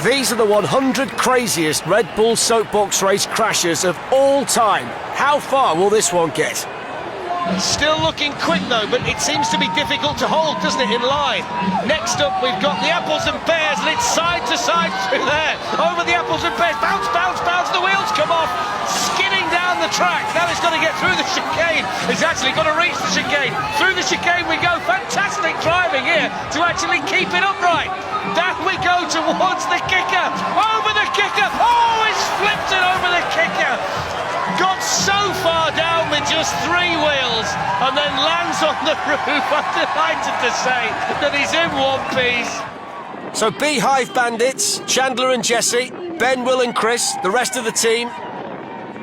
These are the 100 craziest Red Bull soapbox race crashes of all time. How far will this one get? Still looking quick though, but it seems to be difficult to hold, doesn't it, in line? Next up we've got the apples and pears, and it's side to side through there. Over the apples and pears, bounce, bounce, bounce, the wheels come off, skidding down the track. Now it's got to get through the chicane. It's actually got to reach the chicane. Through the chicane we go. Fantastic driving here to actually keep it upright. Down we go towards the kicker. Over the kicker. Oh, it's flipped it over the kicker. Got so far down with just 3 wheels and then lands on the roof. I'm delighted to say that he's in one piece. So Beehive Bandits, Chandler and Jesse, Ben, Will and Chris, the rest of the team.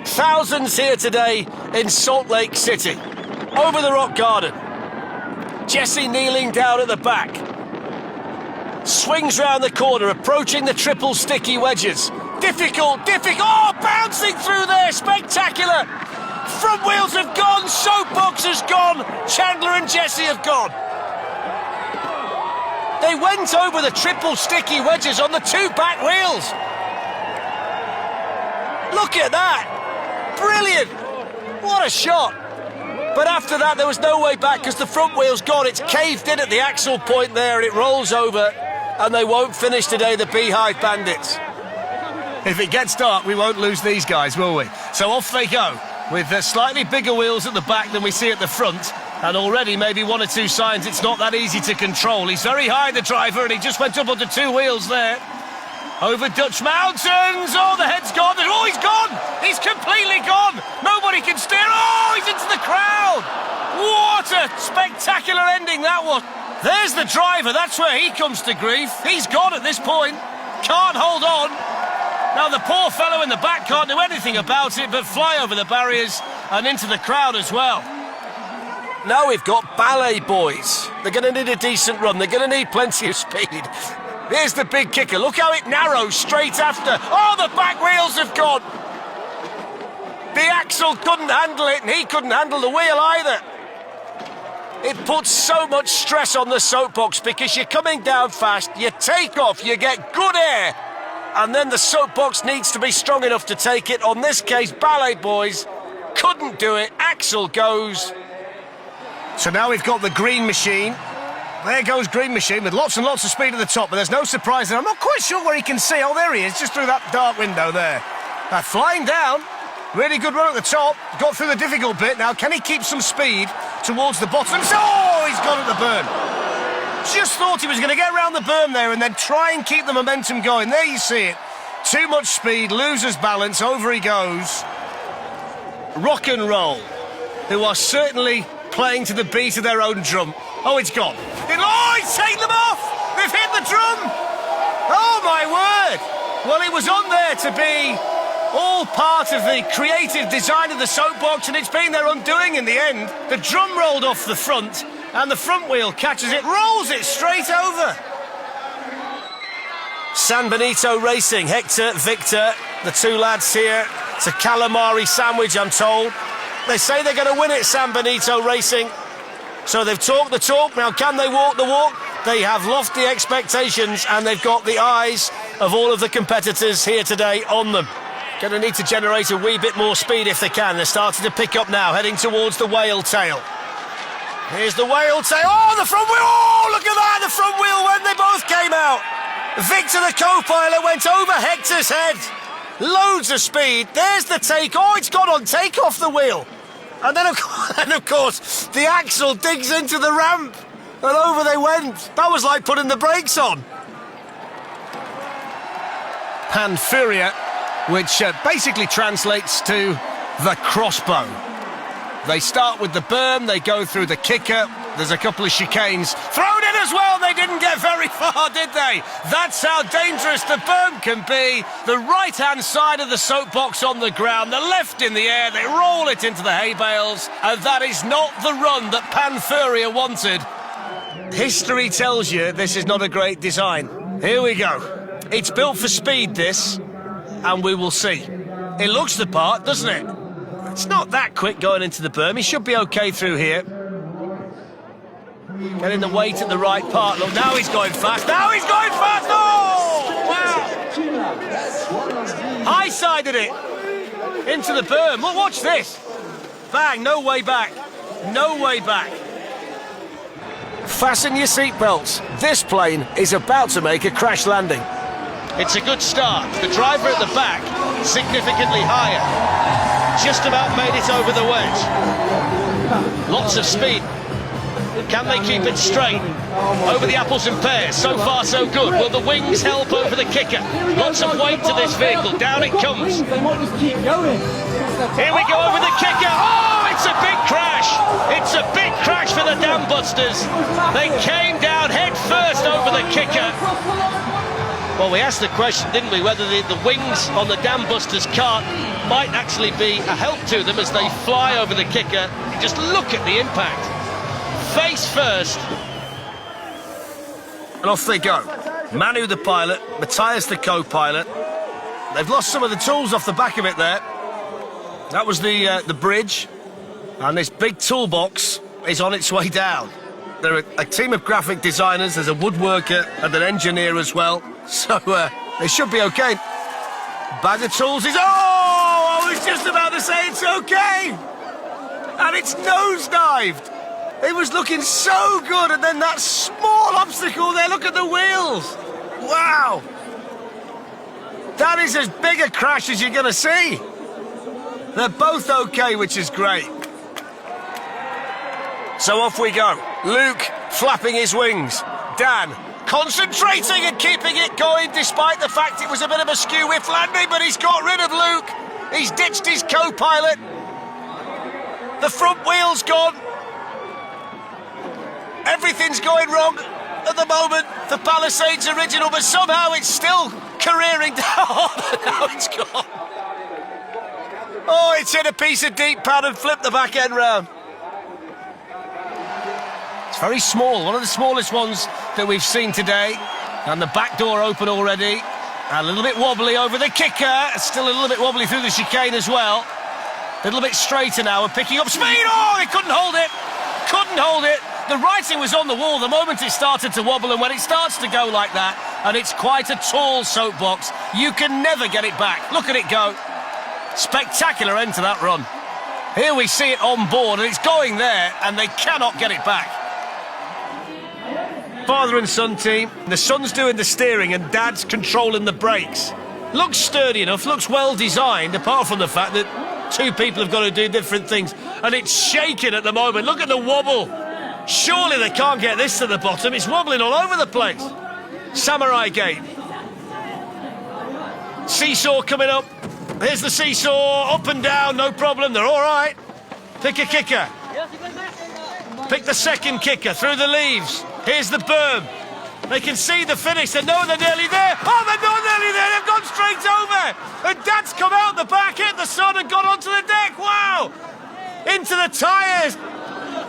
Thousands here today in Salt Lake City. Over the rock garden. Jesse kneeling down at the back. Swings round the corner, approaching the triple sticky wedges. Difficult, oh, bouncing through there, spectacular. Front wheels have gone, soapbox has gone, Chandler and Jesse have gone. They went over the triple sticky wedges on the 2 back wheels. Look at that, brilliant, what a shot. But after that there was no way back because the front wheel's gone, it's caved in at the axle point there and it rolls over and they won't finish today, the Beehive Bandits. If it gets dark, we won't lose these guys, will we? So off they go, with slightly bigger wheels at the back than we see at the front, and already maybe 1 or 2 signs it's not that easy to control. He's very high, the driver, and he just went up onto 2 wheels there. Over Dutch Mountains, oh, the head's gone, oh, he's gone! He's completely gone! Nobody can steer, oh, he's into the crowd! What a spectacular ending that was! There's the driver, that's where he comes to grief. He's gone at this point, can't hold on. Now the poor fellow in the back can't do anything about it but fly over the barriers and into the crowd as well. Now we've got Ballet Boys. They're going to need a decent run. They're going to need plenty of speed. Here's the big kicker. Look how it narrows straight after. Oh, the back wheels have gone. The axle couldn't handle it and he couldn't handle the wheel either. It puts so much stress on the soapbox because you're coming down fast, you take off, you get good air. And then the soapbox needs to be strong enough to take it. On this case, Ballet Boys couldn't do it. Axle goes. So now we've got the green machine. There goes green machine with lots and lots of speed at the top, but there's no surprise there. I'm not quite sure where he can see. Oh, there he is, just through that dark window there. Flying down. Really good run at the top. Got through the difficult bit. Now, can he keep some speed towards the bottom? Oh, he's gone at the burn. Just thought he was going to get around the berm there and then try and keep the momentum going. There you see it. Too much speed, loses balance, over he goes. Rock and Roll, who are certainly playing to the beat of their own drum. Oh, it's gone. Oh, he's taken them off! They've hit the drum! Oh, my word! Well, it was on there to be all part of the creative design of the soapbox, and it's been their undoing in the end. The drum rolled off the front, and the front wheel catches it, rolls it straight over. San Benito Racing, Hector, Victor, the 2 lads here. It's a calamari sandwich, I'm told. They say they're going to win it, San Benito Racing. So they've talked the talk, now can they walk the walk? They have lofty expectations and they've got the eyes of all of the competitors here today on them. Going to need to generate a wee bit more speed if they can. They're starting to pick up now, heading towards the whale tail. Here's the whale tail. Oh, the front wheel. Oh, look at that, the front wheel when they both came out. Victor, the co-pilot, went over Hector's head. Loads of speed. There's the take. Oh, it's gone on take off the wheel. And then, of course, the axle digs into the ramp. And over they went. That was like putting the brakes on. Panfuria, which basically translates to the crossbow. They start with the berm, they go through the kicker, there's a couple of chicanes thrown in as well. They didn't get very far, did they? That's how dangerous the berm can be. The right-hand side of the soapbox on the ground, the left in the air, they roll it into the hay bales, and that is not the run that Panfuria wanted. History tells you this is not a great design. Here we go. It's built for speed, this, and we will see. It looks the part, doesn't it? It's not that quick going into the berm. He should be okay through here. Getting the weight at the right part. Look, now he's going fast. Now he's going fast! Oh! Wow! broadsided it into the berm. Look, watch this. Bang, no way back. No way back. Fasten your seatbelts. This plane is about to make a crash landing. It's a good start. The driver at the back, significantly higher. Just about made it over the wedge. Lots of speed. Can they keep it straight? Over the apples and pears. So far, so good. Will the wings help over the kicker? Lots of weight to this vehicle. Down it comes. They might just keep going. Here we go over the kicker. Oh, it's a big crash. It's a big crash for the Dam Busters. They came down head first over the kicker. Well, we asked the question, didn't we, whether the wings on the Dam Busters cart might actually be a help to them as they fly over the kicker. Just look at the impact. Face first. And off they go. Manu the pilot, Matthias the co-pilot. They've lost some of the tools off the back of it there. That was the bridge. And this big toolbox is on its way down. They're a team of graphic designers, there's a woodworker and an engineer as well. So they should be okay. Bag of tools is... Oh! I was just about to say it's okay! And it's nosedived! It was looking so good, and then that small obstacle there, look at the wheels! Wow! That is as big a crash as you're going to see. They're both okay, which is great. So off we go. Luke flapping his wings. Dan concentrating and keeping it going despite the fact it was a bit of a skew-whiff landing, but he's got rid of Luke. He's ditched his co-pilot. The front wheel's gone. Everything's going wrong at the moment for Palisades Original, but somehow it's still careering down. Now it's gone. Oh, it's hit a piece of deep pad and flipped the back end round. It's very small, one of the smallest ones that we've seen today. And the back door open already. A little bit wobbly over the kicker. Still a little bit wobbly through the chicane as well. A little bit straighter now and picking up speed. Oh, he couldn't hold it. Couldn't hold it. The writing was on the wall the moment it started to wobble, and when it starts to go like that, and it's quite a tall soapbox, you can never get it back. Look at it go. Spectacular end to that run. Here we see it on board, and it's going there, and they cannot get it back. Father and son team. The son's doing the steering, and dad's controlling the brakes. Looks sturdy enough, looks well designed, apart from the fact that two people have got to do different things, and it's shaking at the moment. Look at the wobble. Surely they can't get this to the bottom. It's wobbling all over the place. Samurai Gate. Seesaw coming up. Here's the seesaw. Up and down, no problem. They're all right. Pick a kicker. Pick the second kicker through the leaves. Here's the berm. They can see the finish. They know they're nearly there. Oh, they're not nearly there. They've gone straight over. And Dad's come out the back, hit the sun and gone onto the deck. Wow. Into the tyres.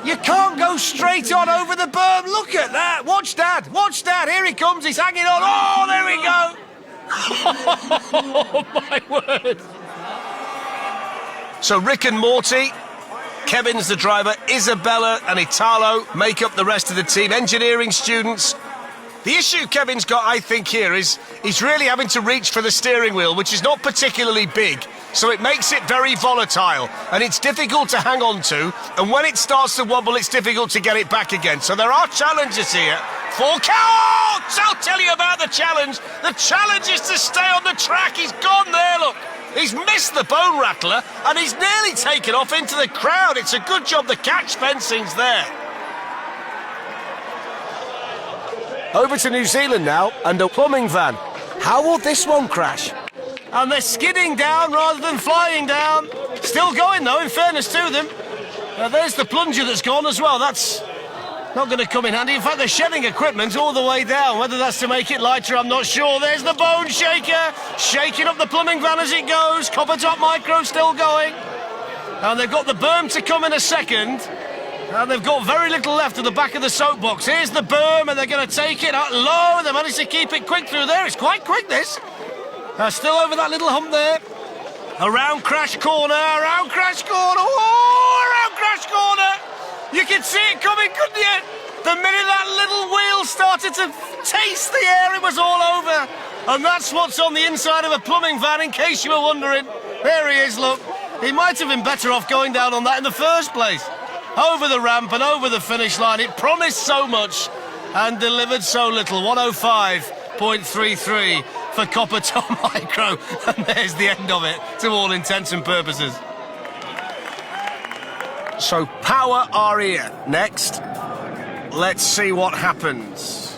You can't go straight on over the berm. Look at that. Watch Dad. Watch Dad. Here he comes. He's hanging on. Oh, there we go. Oh, my word. So Rick and Morty, Kevin's the driver, Isabella and Italo make up the rest of the team, engineering students. The issue Kevin's got, I think, here is he's really having to reach for the steering wheel, which is not particularly big, so it makes it very volatile, and it's difficult to hang on to, and when it starts to wobble, it's difficult to get it back again. So there are challenges here. I'll tell you about the challenge. The challenge is to stay on the track. He's gone there, look. He's missed the bone rattler, and he's nearly taken off into the crowd. It's a good job the catch fencing's there. Over to New Zealand now, and a plumbing van. How will this one crash? And they're skidding down rather than flying down. Still going, though, in fairness to them. There's the plunger that's gone as well. That's not going to come in handy. In fact, they're shedding equipment all the way down. Whether that's to make it lighter, I'm not sure. There's the bone shaker, shaking up the plumbing van as it goes. Copper Top Micro still going. And they've got the berm to come in a second. And they've got very little left at the back of the soapbox. Here's the berm, and they're going to take it out low, and they managed to keep it quick through there. It's quite quick, this. Still over that little hump there. Around crash corner, around crash corner. Oh, around crash corner. You can see it coming, couldn't you? The minute that little wheel started to taste the air, it was all over. And that's what's on the inside of a plumbing van, in case you were wondering. There he is, look. He might have been better off going down on that in the first place. Over the ramp and over the finish line. It promised so much and delivered so little. 105.33 for Copper Tom Micro. And there's the end of it, to all intents and purposes. So Power Irre next. Let's see what happens.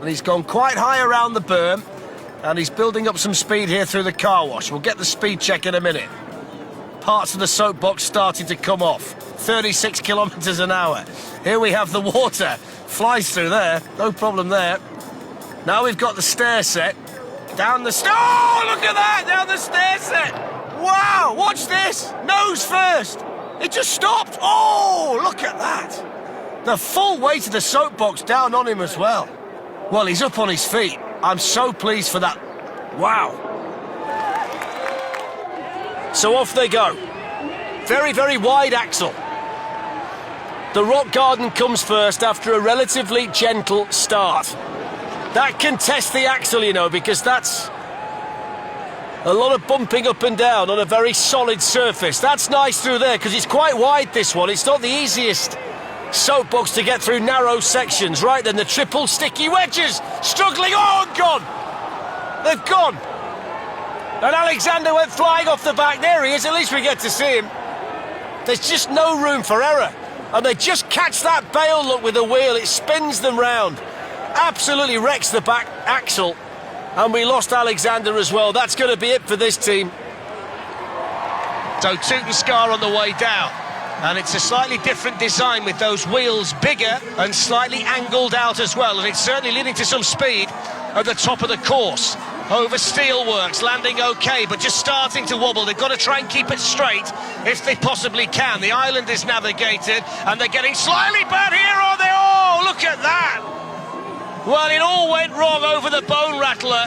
And he's gone quite high around the berm, and he's building up some speed here through the car wash. We'll get the speed check in a minute. Parts of the soapbox starting to come off. 36 kilometres an hour. Here we have the water. Flies through there. No problem there. Now we've got the stair set. Down the stair. Oh, look at that! Down the stair set. Wow, watch this. Nose first. It just stopped. Oh, look at that. The full weight of the soapbox down on him as well. Well, he's up on his feet. I'm so pleased for that. Wow. So off they go. Very, very wide axle. The rock garden comes first after a relatively gentle start. That can test the axle, you know, because that's a lot of bumping up and down on a very solid surface. That's nice through there, because it's quite wide, this one. It's not the easiest soapbox to get through narrow sections. Right then, the triple sticky wedges. Struggling. Oh, gone. They've gone. And Alexander went flying off the back. There he is. At least we get to see him. There's just no room for error. And they just catch that bail, look, with the wheel. It spins them round. Absolutely wrecks the back axle. And we lost Alexander as well. That's going to be it for this team. So Toot and Scar on the way down. And it's a slightly different design with those wheels bigger and slightly angled out as well. And it's certainly leading to some speed at the top of the course. Over steelworks, landing okay, but just starting to wobble. They've got to try and keep it straight if they possibly can. The island is navigated, and they're getting slightly bad here, are they? Oh, look at that! Well, it all went wrong over the bone rattler,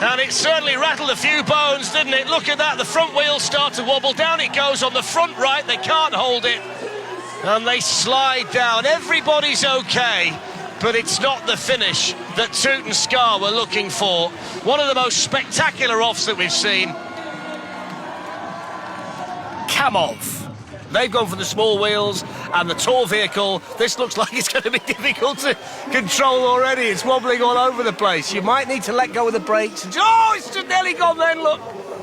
and it certainly rattled a few bones, didn't it? Look at that, the front wheels start to wobble. Down it goes on the front right, they can't hold it, and they slide down. Everybody's okay, but it's not the finish that Toot and Scar were looking for. One of the most spectacular offs that we've seen. Kamov. They've gone for the small wheels and the tall vehicle. This looks like it's going to be difficult to control already. It's wobbling all over the place. You might need to let go of the brakes. Oh, it's just nearly gone then, look.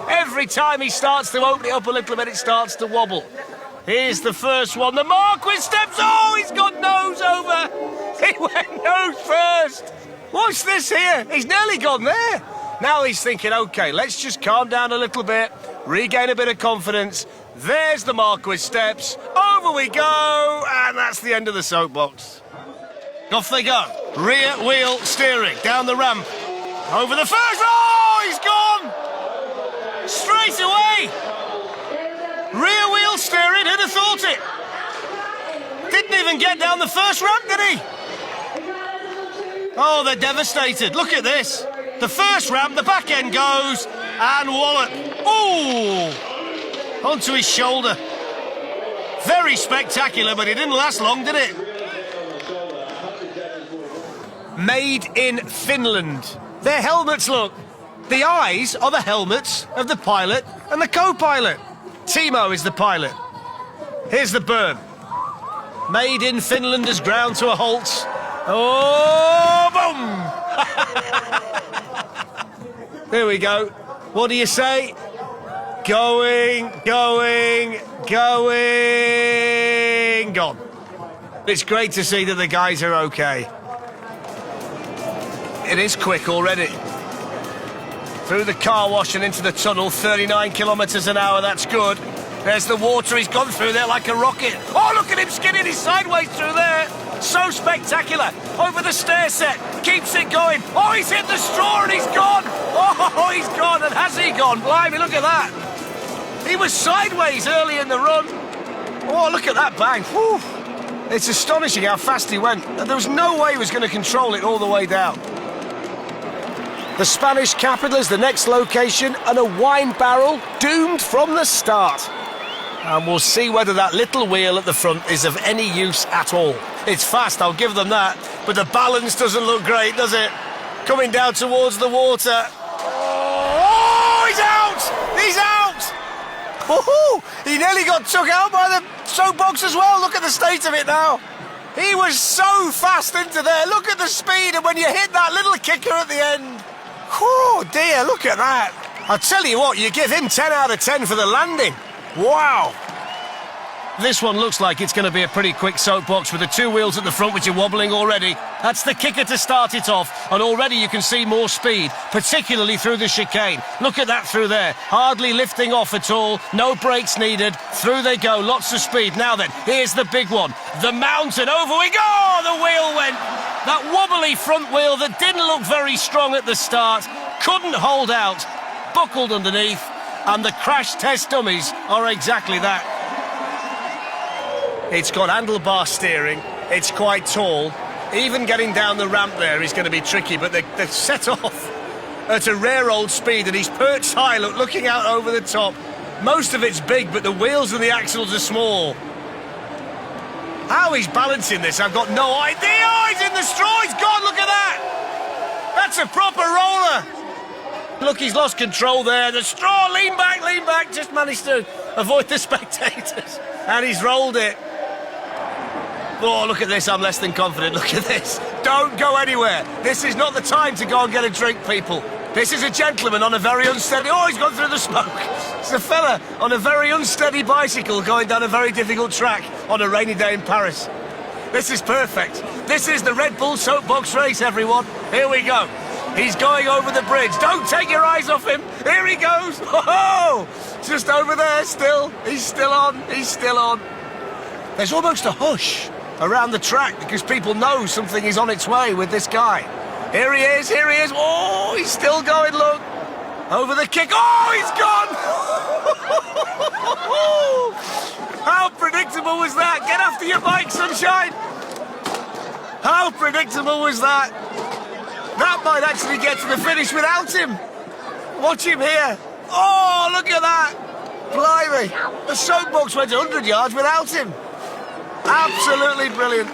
Every time he starts to open it up a little bit, it starts to wobble. Here's the first one. The Marquis steps. Oh, he's got nose over. He went nose first. Watch this here. He's nearly gone there. Now he's thinking, OK, let's just calm down a little bit, regain a bit of confidence. There's the Marquis steps. Over we go. And that's the end of the soapbox. Off they go. Rear wheel steering down the ramp. Over the first. Oh, he's gone. Straight away. Rear wheel steering. Who'd have thought it? Didn't even get down the first ramp, did he? Oh, they're devastated. Look at this. The first ramp, the back end goes, and wallop. Ooh! Onto his shoulder. Very spectacular, but it didn't last long, did it? Made in Finland. Their helmets, look. The eyes are the helmets of the pilot and the co-pilot. Timo is the pilot. Here's the berm. Made in Finland is ground to a halt. Oh, boom! There we go. What do you say? Going, gone. It's great to see that the guys are okay. It is quick already. Through the car wash and into the tunnel, 39 kilometres an hour, that's good. There's the water, he's gone through there like a rocket. Oh, look at him skidding, he's sideways through there. So spectacular. Over the stair set, keeps it going. Oh, he's hit the straw and he's gone. Oh, he's gone, and has he gone? Blimey, look at that. He was sideways early in the run. Oh, look at that bang. Whew. It's astonishing how fast he went. There was no way he was going to control it all the way down. The Spanish capital is the next location, and a wine barrel doomed from the start. And we'll see whether that little wheel at the front is of any use at all. It's fast, I'll give them that, but the balance doesn't look great, does it? coming down towards the water. Oh, he's out! He's out! Woohoo! He nearly got took out by the soapbox as well. Look at the state of it now. He was so fast into there. Look at the speed, and when you hit that little kicker at the end. Oh dear, look at that. I'll tell you what, you give him 10 out of 10 for the landing. Wow. This one looks like it's going to be a pretty quick soapbox with the two wheels at the front which are wobbling already. That's the kicker to start it off, and already you can see more speed, particularly through the chicane. Look at that through there, hardly lifting off at all, no brakes needed, through they go, lots of speed. Now then, here's the big one, the mountain, over we go, the wheel went. That wobbly front wheel that didn't look very strong at the start, couldn't hold out, buckled underneath, and the crash test dummies are exactly that. It's got handlebar steering, it's quite tall. Even getting down the ramp there is going to be tricky, but they've set off at a rare old speed, and he's perched high, looking out over the top. Most of it's big, but the wheels and the axles are small. How he's balancing this, I've got no idea. Oh, he's in the straw, he's gone, look at that! That's a proper roller. Look, he's lost control there. The straw, lean back, just managed to avoid the spectators. And he's rolled it. Oh, look at this, I'm less than confident. Look at this. Don't go anywhere. This is not the time to go and get a drink, people. This is a gentleman on a very unsteady... Oh, he's gone through the smoke. It's a fella on a very unsteady bicycle going down a very difficult track on a rainy day in Paris. This is perfect. This is the Red Bull soapbox race, everyone. Here we go. He's going over the bridge. Don't take your eyes off him. Here he goes. Oh, just over there still. He's still on. He's still on. There's almost a hush around the track because people know something is on its way with this guy. Here he is. Here he is. Oh, he's still going, look. Over the kick. Oh, he's gone. How predictable was that? Get after your bike, sunshine. How predictable was that? That might actually get to the finish without him. Watch him here. Oh, look at that. Blimey. The soapbox went 100 yards without him. Absolutely brilliant.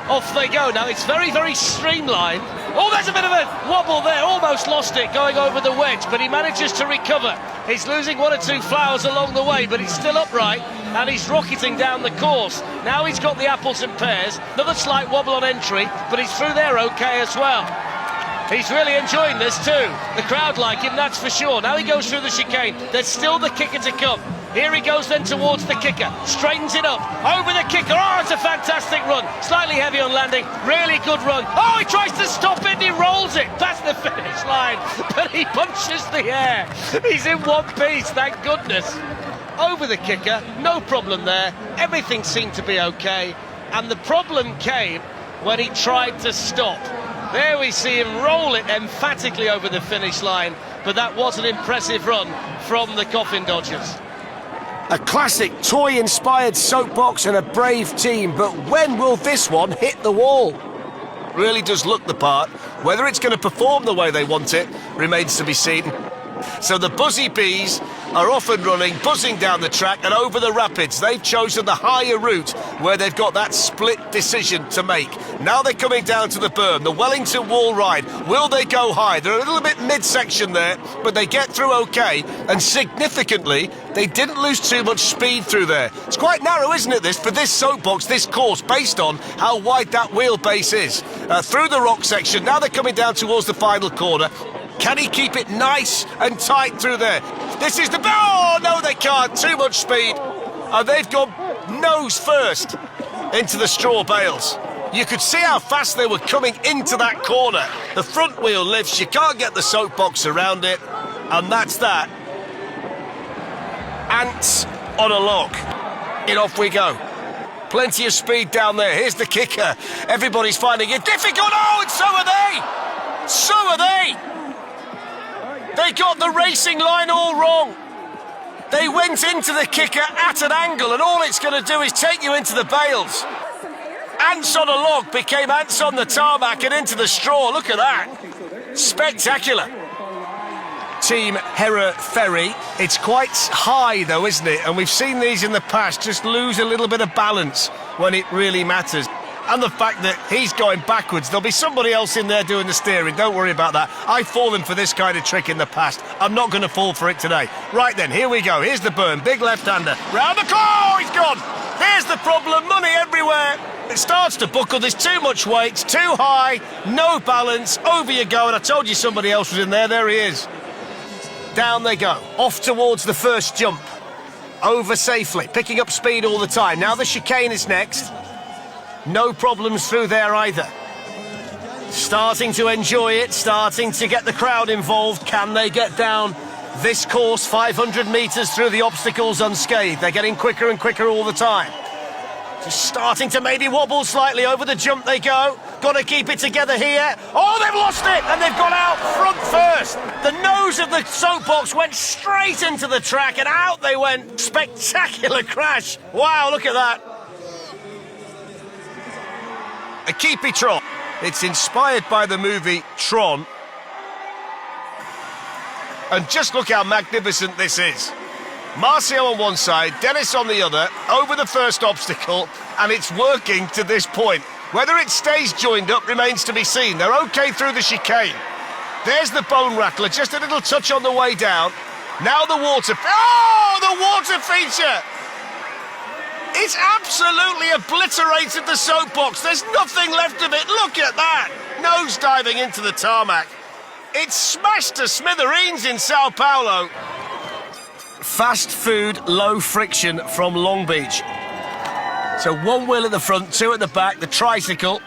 Off they go now. It's very, very streamlined. Oh, there's a bit of a wobble there. Almost lost it going over the wedge, but he manages to recover. He's losing one or two flowers along the way, but he's still upright, and he's rocketing down the course. Now he's got the apples and pears. Another slight wobble on entry, but he's through there okay as well. He's really enjoying this too. The crowd like him, that's for sure. Now he goes through the chicane. There's still the kicker to come. Here he goes then towards the kicker. Straightens it up. Over the kicker. Oh, it's a fantastic run. Slightly heavy on landing. Really good run. Oh, he tries to stop it and he rolls it past the finish line. But he punches the air. He's in one piece, thank goodness. Over the kicker. No problem there. Everything seemed to be okay. And the problem came when he tried to stop. There we see him roll it emphatically over the finish line. But that was an impressive run from the Coffin Dodgers. A classic toy-inspired soapbox and a brave team, but when will this one hit the wall? Really does look the part. Whether it's going to perform the way they want it remains to be seen. So the Buzzy Bees are off and running, buzzing down the track and over the rapids. They've chosen the higher route where they've got that split decision to make. Now they're coming down to the berm, the Wellington Wall ride. Will they go high? They're a little bit mid-section there, but they get through okay. And significantly, they didn't lose too much speed through there. It's quite narrow, isn't it, this, for this soapbox, this course, based on how wide that wheelbase is. Through the rock section, now they're coming down towards the final corner. Can he keep it nice and tight through there? This is the... Oh, no, they can't. Too much speed. And they've gone nose first into the straw bales. You could see how fast they were coming into that corner. The front wheel lifts. You can't get the soapbox around it. And that's that. Ants on a log. And off we go. Plenty of speed down there. Here's the kicker. Everybody's finding it difficult. Oh, and so are they. So are they. They got the racing line all wrong. They went into the kicker at an angle, and all it's going to do is take you into the bales. Ants on a log became ants on the tarmac and into the straw. Look at that. Spectacular. Team Irre Ferry. It's quite high, though, isn't it? And we've seen these in the past just lose a little bit of balance when it really matters. and the fact that he's going backwards. There'll be somebody else in there doing the steering. Don't worry about that. I've fallen for this kind of trick in the past. I'm not going to fall for it today. Right then, here we go. Here's the burn. Big left-hander. Round the corner. He's gone. There's the problem. Money everywhere. It starts to buckle. There's too much weight. It's too high. No balance. Over you go. And I told you somebody else was in there. There he is. Down they go. Off towards the first jump. Over safely. Picking up speed all the time. Now the chicane is next. No problems through there either. Starting to enjoy it. Starting to get the crowd involved. Can they get down this course 500 metres through the obstacles unscathed? They're getting quicker and quicker all the time. Just starting to maybe wobble slightly. Over the jump they go. Got to keep it together here. Oh, they've lost it, and they've gone out front first. The nose of the soapbox went straight into the track, and out they went. Spectacular crash. Wow, look at that. A keepy Tron. It's inspired by the movie Tron. And just look how magnificent this is. Marcio on one side, Dennis on the other, over the first obstacle, and it's working to this point. Whether it stays joined up remains to be seen. They're okay through the chicane. There's the bone rattler, just a little touch on the way down. Now the water... Oh, the water feature! It's absolutely obliterated the soapbox. There's nothing left of it. Look at that. Nose diving into the tarmac. It's smashed to smithereens in Sao Paulo. Fast food, low friction from Long Beach. So one wheel at the front, two at the back, the tricycle,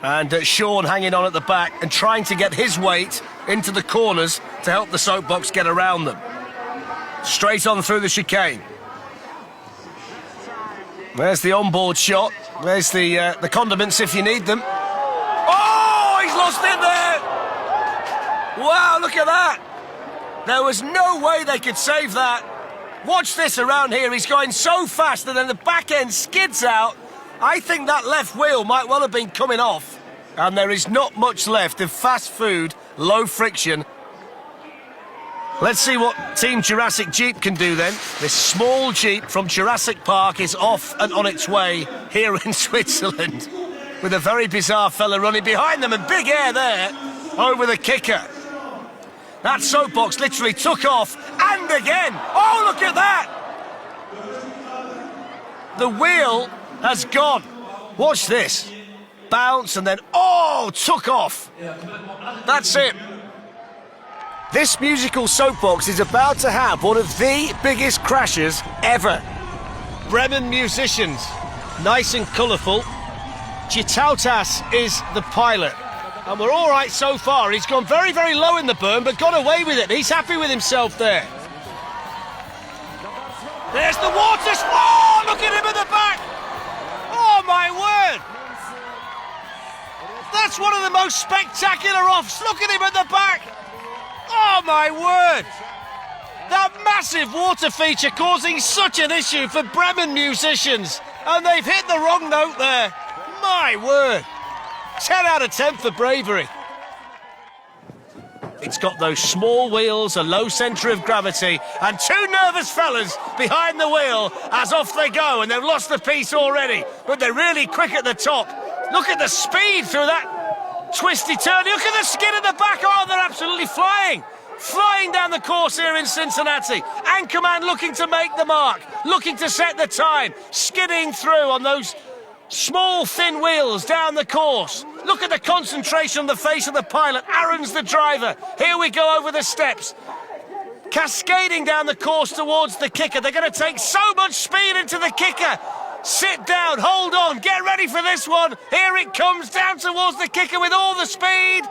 and Sean hanging on at the back and trying to get his weight into the corners to help the soapbox get around them. Straight on through the chicane. There's the onboard shot. There's the condiments if you need them. Oh, he's lost it there! Wow, look at that! There was no way they could save that. Watch this around here. He's going so fast and then the back end skids out. I think that left wheel might well have been coming off. And there is not much left of fast food, low friction. Let's see what Team Jurassic Jeep can do then. This small Jeep from Jurassic Park is off and on its way here in Switzerland. With a very bizarre fella running behind them and big air there over the kicker. That soapbox literally took off, and again. Oh, look at that! The wheel has gone. Watch this. Bounce and then, oh, took off. That's it. This musical soapbox is about to have one of the biggest crashes ever. Bremen musicians, nice and colourful. Gitautas is the pilot. And we're all right so far. He's gone very, very low in the burn, but got away with it. He's happy with himself there. There's the water. Oh, look at him at the back. Oh, my word. That's one of the most spectacular offs. Look at him at the back. Oh, my word. That massive water feature causing such an issue for Bremen musicians. And they've hit the wrong note there. My word. 10 out of 10 for bravery. It's got those small wheels, a low centre of gravity, and two nervous fellas behind the wheel as off they go, and they've lost the piece already. But they're really quick at the top. Look at the speed through that twisty turn. Look at the skid at the back. Oh, they're absolutely flying. Flying down the course here in Cincinnati. Anchorman looking to make the mark, looking to set the time, skidding through on those small, thin wheels down the course. Look at the concentration on the face of the pilot. Aaron's the driver. Here we go over the steps. Cascading down the course towards the kicker. They're going to take so much speed into the kicker. Sit down, hold on, get ready for this one. Here it comes down towards the kicker with all the speed.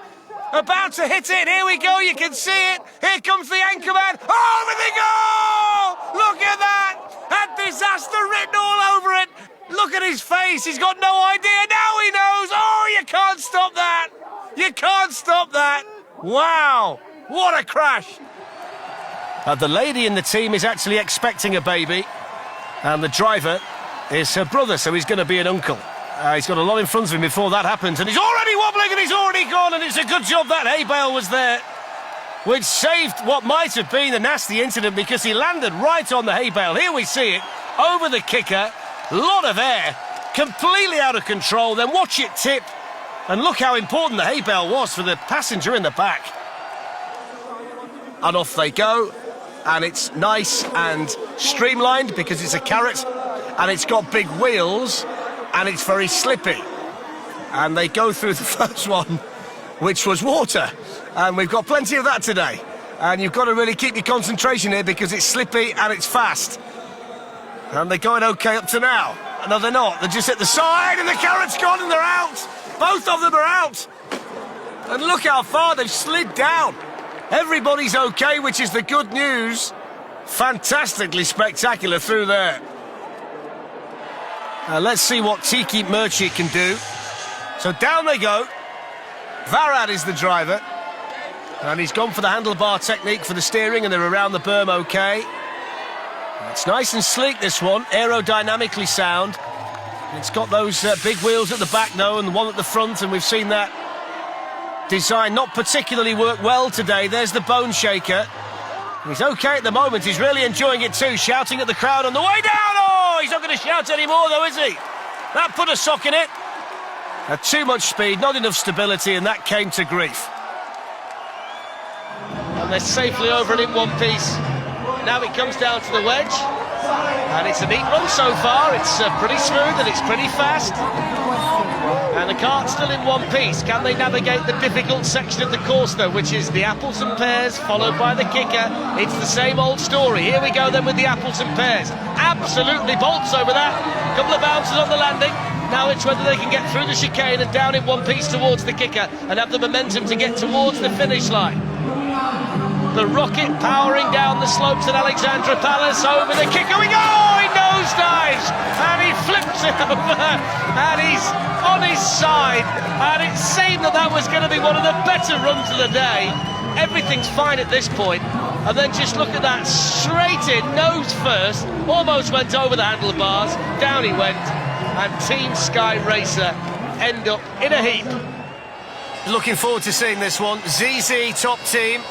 About to hit it. Here we go, you can see it. Here comes the Anchorman. Over they go! Look at that! And disaster written all over it. Look at his face. He's got no idea. Now he knows. Oh, you can't stop that. You can't stop that. Wow. What a crash. The lady in the team is actually expecting a baby. And the driver is her brother, so he's going to be an uncle. He's got a lot in front of him before that happens. And he's already wobbling and he's already gone. And it's a good job that hay bale was there, which saved what might have been a nasty incident because he landed right on the hay bale. Here we see it. Over the kicker. Lot of air. completely out of control, then watch it tip. And look how important the hay bale was for the passenger in the back. And off they go. And it's nice and streamlined because it's a carrot. And it's got big wheels. And it's very slippy. And they go through the first one, which was water. And we've got plenty of that today. And you've got to really keep your concentration here because it's slippy and it's fast. And they're going okay up to now. No, they're not. They're just at the side and the carrot's gone and they're out. Both of them are out. And look how far they've slid down. Everybody's okay, which is the good news. Fantastically spectacular through there. Let's see what Tiki Murchie can do. So down they go. Varad is the driver. And he's gone for the handlebar technique for the steering, and they're around the berm okay. It's nice and sleek, this one, aerodynamically sound. It's got those big wheels at the back, though, and the one at the front, and we've seen that design not particularly work well today. There's the bone shaker. He's okay at the moment. He's really enjoying it too, shouting at the crowd on the way down. Oh, he's not going to shout anymore, though, is he? That put a sock in it. Too much speed, not enough stability, and that came to grief. And they're safely over and in one piece. Now it comes down to the wedge, and it's a neat run so far. It's pretty smooth and it's pretty fast, and the cart's still in one piece. Can they navigate the difficult section of the course though, which is the apples and pears followed by the kicker? It's the same old story. Here we go then with the apples and pears. Absolutely bolts over that. Couple of bounces on the landing. Now it's whether they can get through the chicane and down in one piece towards the kicker and have the momentum to get towards the finish line. The rocket powering down the slopes at Alexandra Palace over the kicker. We go! He nosedives and he flips it over and he's on his side. And it seemed that was going to be one of the better runs of the day. Everything's fine at this point. And then just look at that, straight in, nose first, almost went over the handlebars, down he went, and Team Sky Racer end up in a heap. Looking forward to seeing this one. ZZ top team.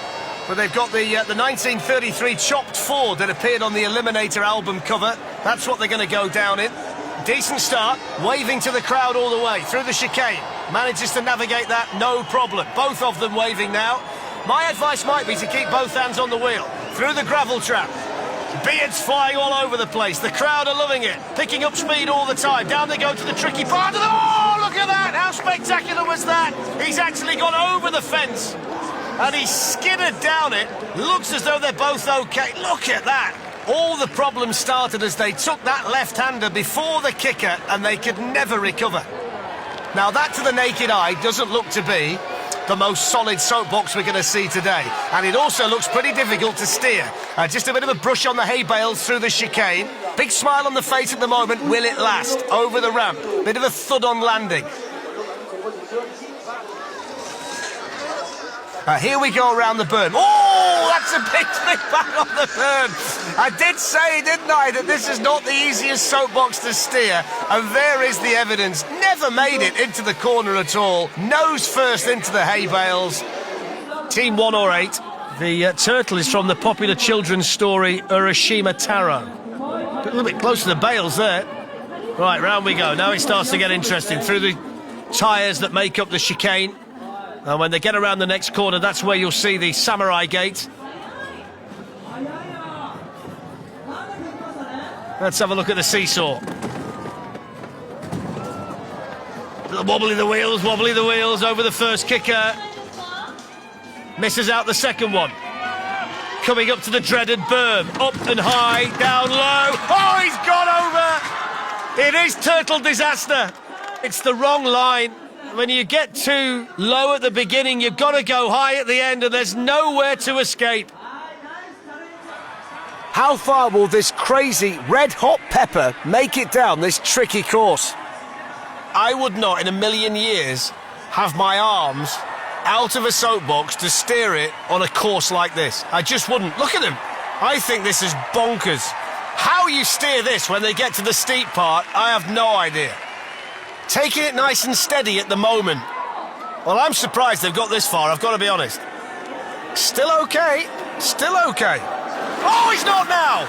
But they've got the 1933 chopped Ford that appeared on the Eliminator album cover. That's what they're going to go down in. Decent start, waving to the crowd all the way through the chicane. Manages to navigate that, no problem. Both of them waving now. My advice might be to keep both hands on the wheel. Through the gravel trap. Beards flying all over the place. The crowd are loving it. Picking up speed all the time. Down they go to the tricky part of the... Oh, look at that! How spectacular was that? He's actually gone over the fence. And he skidded down it. Looks as though they're both okay. Look at that. All the problems started as they took that left-hander before the kicker and they could never recover. Now that to the naked eye doesn't look to be the most solid soapbox we're going to see today. And it also looks pretty difficult to steer. Just a bit of a brush on the hay bales through the chicane. Big smile on the face at the moment. Will it last? Over the ramp. Bit of a thud on landing. Here we go around the berm. Oh, that's a big bang on the berm. I did say, didn't I, that this is not the easiest soapbox to steer. And there is the evidence. Never made it into the corner at all. Nose first into the hay bales. Team 1 or 8. The turtle is from the popular children's story Urashima Taro. A little bit close to the bales there. Right, round we go. Now it starts to get interesting. Through the tyres that make up the chicane. And when they get around the next corner, that's where you'll see the Samurai Gate. Let's have a look at the seesaw. Wobbly the wheels over the first kicker. Misses out the second one. Coming up to the dreaded berm. Up and high, down low. Oh, he's gone over! It is turtle disaster. It's the wrong line. When you get too low at the beginning, you've got to go high at the end, and there's nowhere to escape. How far will this crazy red-hot pepper make it down this tricky course? I would not, in a million years, have my arms out of a soapbox to steer it on a course like this. I just wouldn't. Look at him. I think this is bonkers. How you steer this when they get to the steep part, I have no idea. Taking it nice and steady at the moment. Well, I'm surprised they've got this far, I've got to be honest. Still okay. Still okay. Oh, he's not now!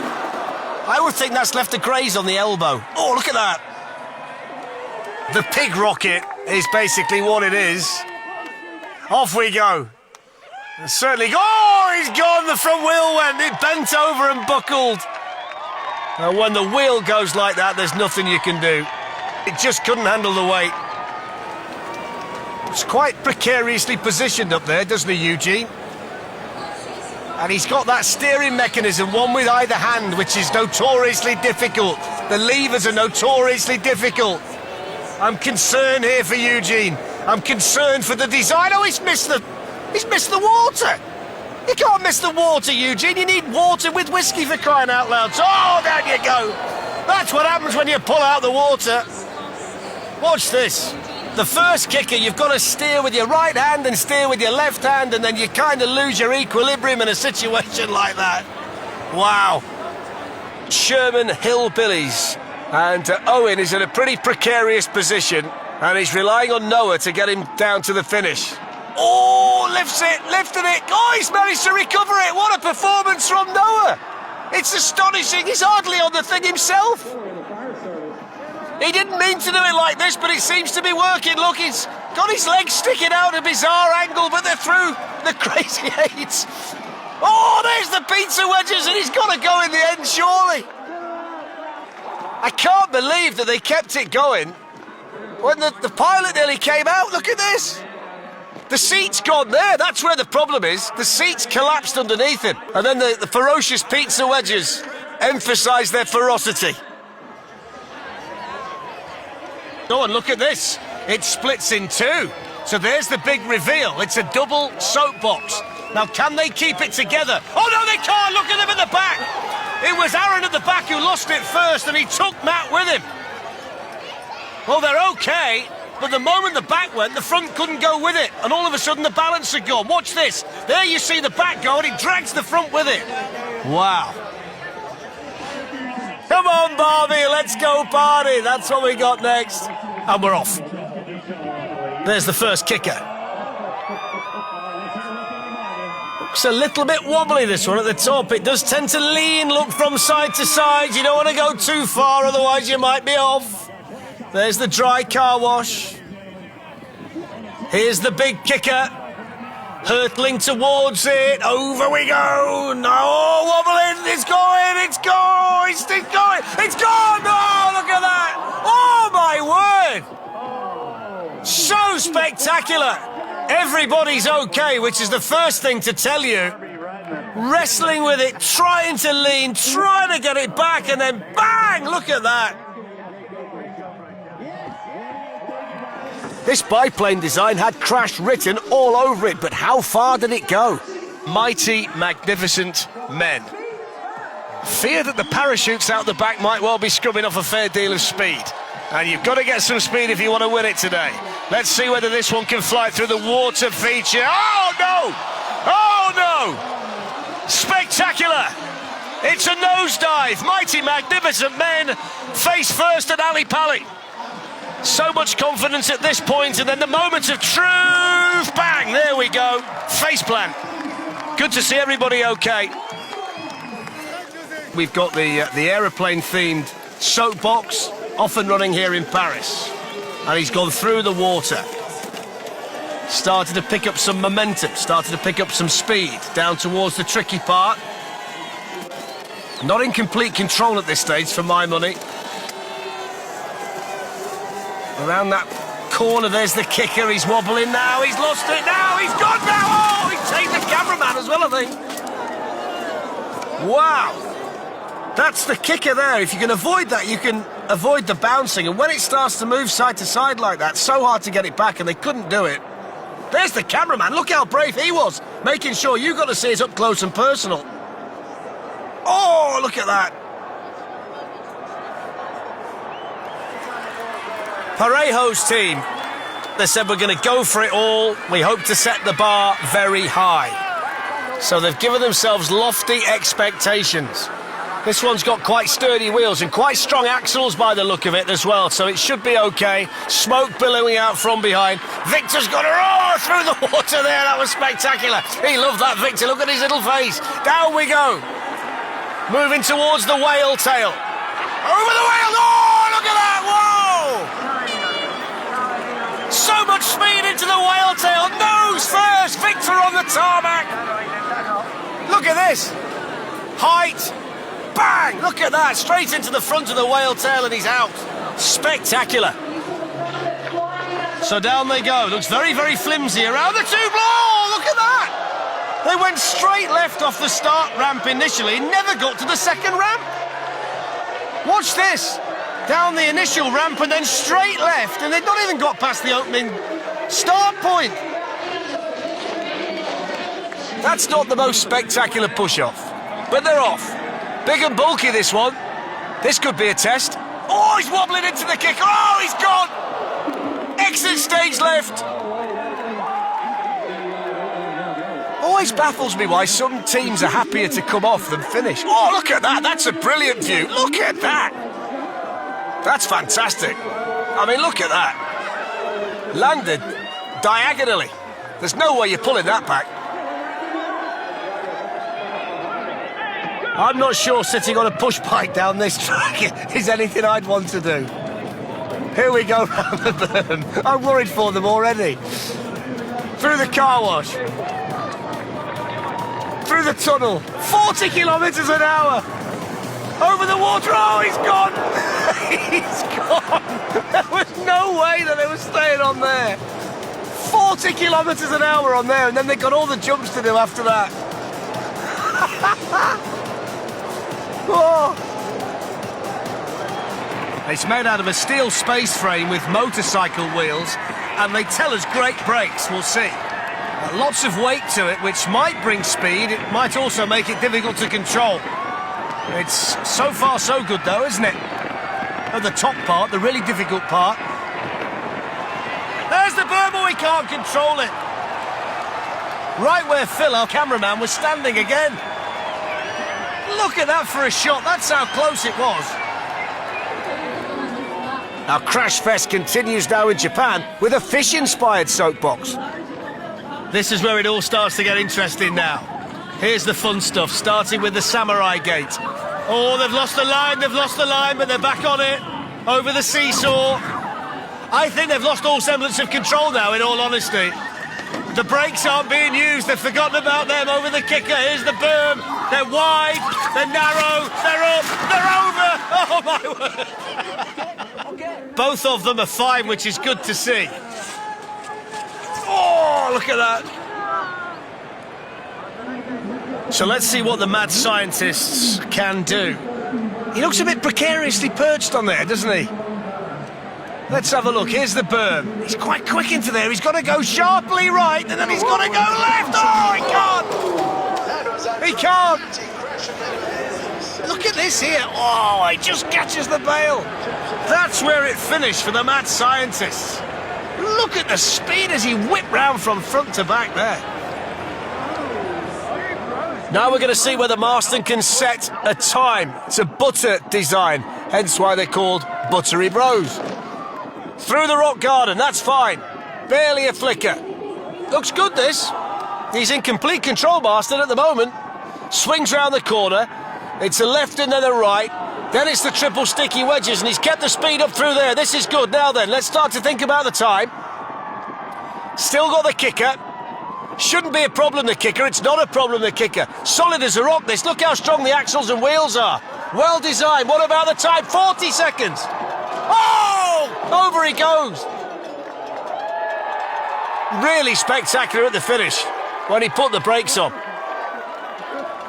I would think that's left a graze on the elbow. Oh, look at that. The pig rocket is basically what it is. Off we go. And certainly, oh, he's gone. The front wheel went. It bent over and buckled. And when the wheel goes like that, there's nothing you can do. It just couldn't handle the weight. It's quite precariously positioned up there, doesn't he, Eugene? And he's got that steering mechanism, one with either hand, which is notoriously difficult. The levers are notoriously difficult. I'm concerned here for Eugene. I'm concerned for the design. Oh, he's missed the water. You can't miss the water, Eugene. You need water with whiskey, for crying out loud. Oh, down you go. That's what happens when you pull out the water. Watch this. The first kicker, you've got to steer with your right hand and steer with your left hand, and then you kind of lose your equilibrium in a situation like that. Wow. Sherman Hillbillies. And Owen is in a pretty precarious position, and he's relying on Noah to get him down to the finish. Oh, lifted it. Oh, he's managed to recover it. What a performance from Noah. It's astonishing. He's hardly on the thing himself. He didn't mean to do it like this, but it seems to be working. Look, he's got his legs sticking out at a bizarre angle, but they're through the crazy eights. Oh, there's the pizza wedges, and he's got to go in the end, surely. I can't believe that they kept it going when the pilot nearly came out. Look at this. The seat's gone there. That's where the problem is. The seat's collapsed underneath him. And then the ferocious pizza wedges emphasise their ferocity. Oh, and look at this. It splits in two. So there's the big reveal. It's a double soapbox. Now, can they keep it together? Oh, no, they can't. Look at them at the back. It was Aaron at the back who lost it first, and he took Matt with him. Well, they're okay, but the moment the back went, the front couldn't go with it, and all of a sudden the balance had gone. Watch this. There you see the back go, and it drags the front with it. Wow. Come on, Barbie, let's go party. That's what we got next. And we're off. There's the first kicker. It's a little bit wobbly, this one at the top. It does tend to lean, look from side to side. You don't want to go too far, otherwise you might be off. There's the dry car wash. Here's the big kicker. Hurtling towards it. Over we go. No, wobbling. It's going. It's going. It's going. It's gone. No, look at that. Oh, my word. So spectacular. Everybody's okay, which is the first thing to tell you. Wrestling with it, trying to lean, trying to get it back, and then bang! Look at that. This biplane design had crash written all over it, but how far did it go? Mighty, magnificent men. Fear that the parachutes out the back might well be scrubbing off a fair deal of speed. And you've got to get some speed if you want to win it today. Let's see whether this one can fly through the water feature. Oh, no! Oh, no! Spectacular! It's a nosedive. Mighty, magnificent men, face first at Ali Pali. So much confidence at this point, and then the moment of truth. Bang! There we go. Face plant. Good to see everybody okay. We've got the aeroplane-themed soapbox off and running here in Paris. And he's gone through the water. Started to pick up some momentum, started to pick up some speed down towards the tricky part. Not in complete control at this stage, for my money. Around that corner, there's the kicker. He's wobbling now. He's lost it now. He's gone now. Oh, he's taken the cameraman as well, I think. Wow. That's the kicker there. If you can avoid that, you can avoid the bouncing. And when it starts to move side to side like that, so hard to get it back, and they couldn't do it. There's the cameraman. Look how brave he was, making sure you got to see it up close and personal. Oh, look at that. Parejo's team, they said we're going to go for it all. We hope to set the bar very high. So they've given themselves lofty expectations. This one's got quite sturdy wheels and quite strong axles by the look of it as well, so it should be okay. Smoke billowing out from behind. Victor's got to roar through the water there. That was spectacular. He loved that, Victor. Look at his little face. Down we go. Moving towards the whale tail. Over the whale. Oh, look at that. Whoa! So much speed into the whale tail. Nose first. Victor on the tarmac. Look at this. Height. Bang. Look at that. Straight into the front of the whale tail and he's out. Spectacular. So down they go. Looks very, very flimsy around the tube. Oh, look at that. They went straight left off the start ramp initially. Never got to the second ramp. Watch this. Down the initial ramp and then straight left, and they've not even got past the opening start point. That's not the most spectacular push-off, but they're off. Big and bulky, this one. This could be a test. Oh, he's wobbling into the kick. Oh, he's gone. Exit stage left. Always baffles me why some teams are happier to come off than finish. Oh, look at that. That's a brilliant view. Look at that. That's fantastic. I mean, look at that. Landed diagonally. There's no way you're pulling that back. I'm not sure sitting on a push bike down this track is anything I'd want to do. Here we go round the berm. I'm worried for them already. Through the car wash. Through the tunnel. 40 kilometres an hour. Over the water. Oh, he's gone. He's gone. There was no way that they were staying on there. 40 kilometres an hour on there, and then they got all the jumps to do after that. Oh. It's made out of a steel space frame with motorcycle wheels, and they tell us great brakes. We'll see. Lots of weight to it, which might bring speed. It might also make it difficult to control. It's so far so good though, isn't it? At the top part, the really difficult part. There's the berm, but we can't control it. Right where Phil, our cameraman, was standing again. Look at that for a shot. That's how close it was. Our Crash Fest continues now in Japan with a fish-inspired soapbox. This is where it all starts to get interesting now. Here's the fun stuff, starting with the Samurai Gate. Oh, they've lost the line, but they're back on it. Over the seesaw. I think they've lost all semblance of control now, in all honesty. The brakes aren't being used, they've forgotten about them. Over the kicker, here's the berm. They're wide, they're narrow, they're up, they're over. Oh, my word. Both of them are fine, which is good to see. Oh, look at that. So let's see what the mad scientists can do. He looks a bit precariously perched on there, doesn't he? Let's have a look. Here's the berm. He's quite quick into there. He's got to go sharply right, and then he's got to go left. Oh, he can't. He can't. Look at this here. Oh, he just catches the bail. That's where it finished for the mad scientists. Look at the speed as he whipped round from front to back there. Now we're going to see whether Marston can set a time to butter design, hence why they're called Buttery Bros. Through the rock garden, that's fine. Barely a flicker. Looks good, this. He's in complete control, Marston, at the moment. Swings round the corner. It's a left and then a right. Then it's the triple sticky wedges, and he's kept the speed up through there. This is good. Now then, let's start to think about the time. Still got the kicker. Shouldn't be a problem, the kicker. It's not a problem, the kicker. Solid as a rock, this. Look how strong the axles and wheels are. Well designed. What about the time? 40 seconds. Oh! Over he goes. Really spectacular at the finish when he put the brakes on.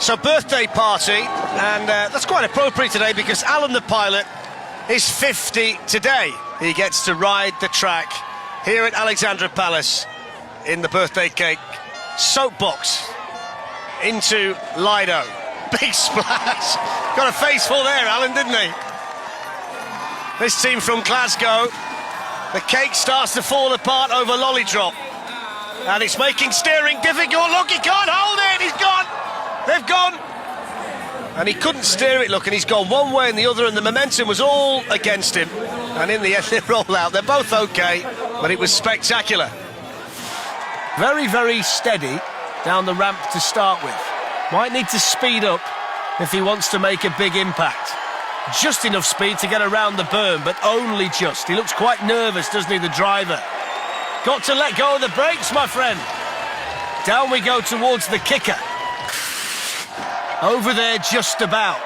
So, birthday party, and that's quite appropriate today because Alan the pilot is 50 today. He gets to ride the track here at Alexandra Palace in the birthday cake soapbox into Lido. Big splash. Got a face full there, Alan, didn't he? This team from Glasgow. The cake starts to fall apart over lolly drop. And it's making steering difficult. Look, he can't hold it. He's gone. They've gone. And he couldn't steer it, look, and he's gone one way and the other, and the momentum was all against him. And in the end, they roll out. They're both okay, but it was spectacular. Very, very steady down the ramp to start with. Might need to speed up if he wants to make a big impact. Just enough speed to get around the berm, but only just. He looks quite nervous, doesn't he, the driver? Got to let go of the brakes, my friend. Down we go towards the kicker. Over there just about.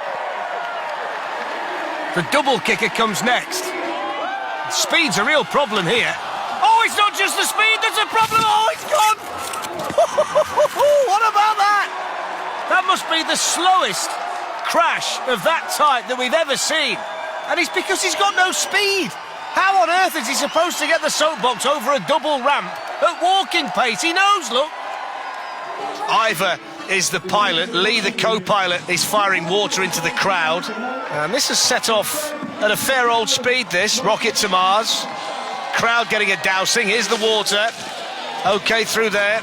The double kicker comes next. Speed's a real problem here. Oh, it's not just the speed that's a problem. Oh, it's gone. What about that? That must be the slowest crash of that type that we've ever seen. And it's because he's got no speed. How on earth is he supposed to get the soapbox over a double ramp at walking pace? He knows, look. Irre is the pilot. Lee, the co-pilot, is firing water into the crowd. And this has set off at a fair old speed, this. Rocket to Mars. Crowd getting a dousing. Here's the water. OK, through there.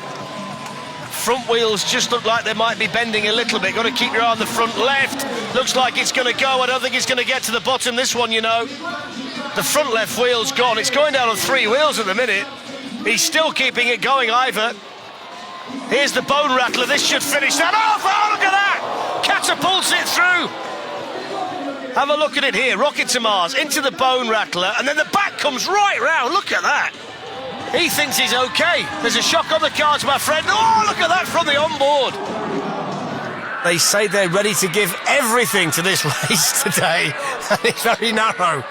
Front wheels just look like they might be bending a little bit. Got to keep your eye on the front left. Looks like it's going to go. I don't think it's going to get to the bottom, this one, you know. The front left wheel's gone. It's going down on 3 wheels at the minute. He's still keeping it going, Irre. Here's the bone rattler. This should finish that off. Oh, look at that! Catapults it through. Have a look at it here. Rocket to Mars, into the bone rattler, and then the back comes right round. Look at that. He thinks he's okay. There's a shock on the cards, my friend. Oh, look at that from the onboard. They say they're ready to give everything to this race today, and it's very narrow.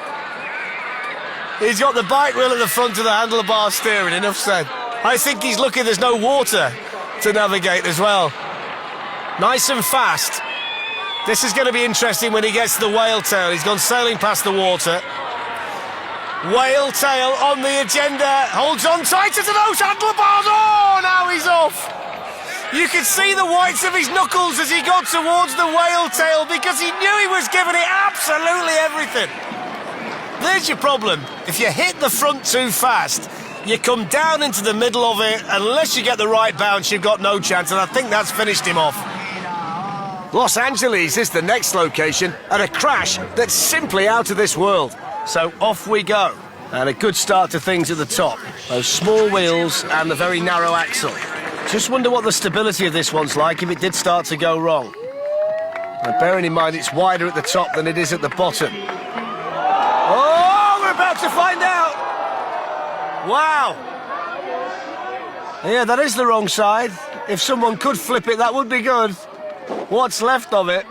He's got the bike wheel at the front of the handlebar steering, enough said. I think he's lucky there's no water to navigate as well. Nice and fast. This is going to be interesting when he gets to the whale tail. He's gone sailing past the water. Whale tail on the agenda. Holds on tighter to those handlebars. Oh, now he's off. You could see the whites of his knuckles as he got towards the whale tail because he knew he was giving it absolutely everything. There's your problem. If you hit the front too fast, you come down into the middle of it. Unless you get the right bounce, you've got no chance, and I think that's finished him off. Los Angeles is the next location, and a crash that's simply out of this world. So off we go. And a good start to things at the top. Those small wheels and the very narrow axle. Just wonder what the stability of this one's like if it did start to go wrong. And bearing in mind it's wider at the top than it is at the bottom. Oh, we're about to find out. Wow. Yeah, that is the wrong side. If someone could flip it, that would be good. What's left of it?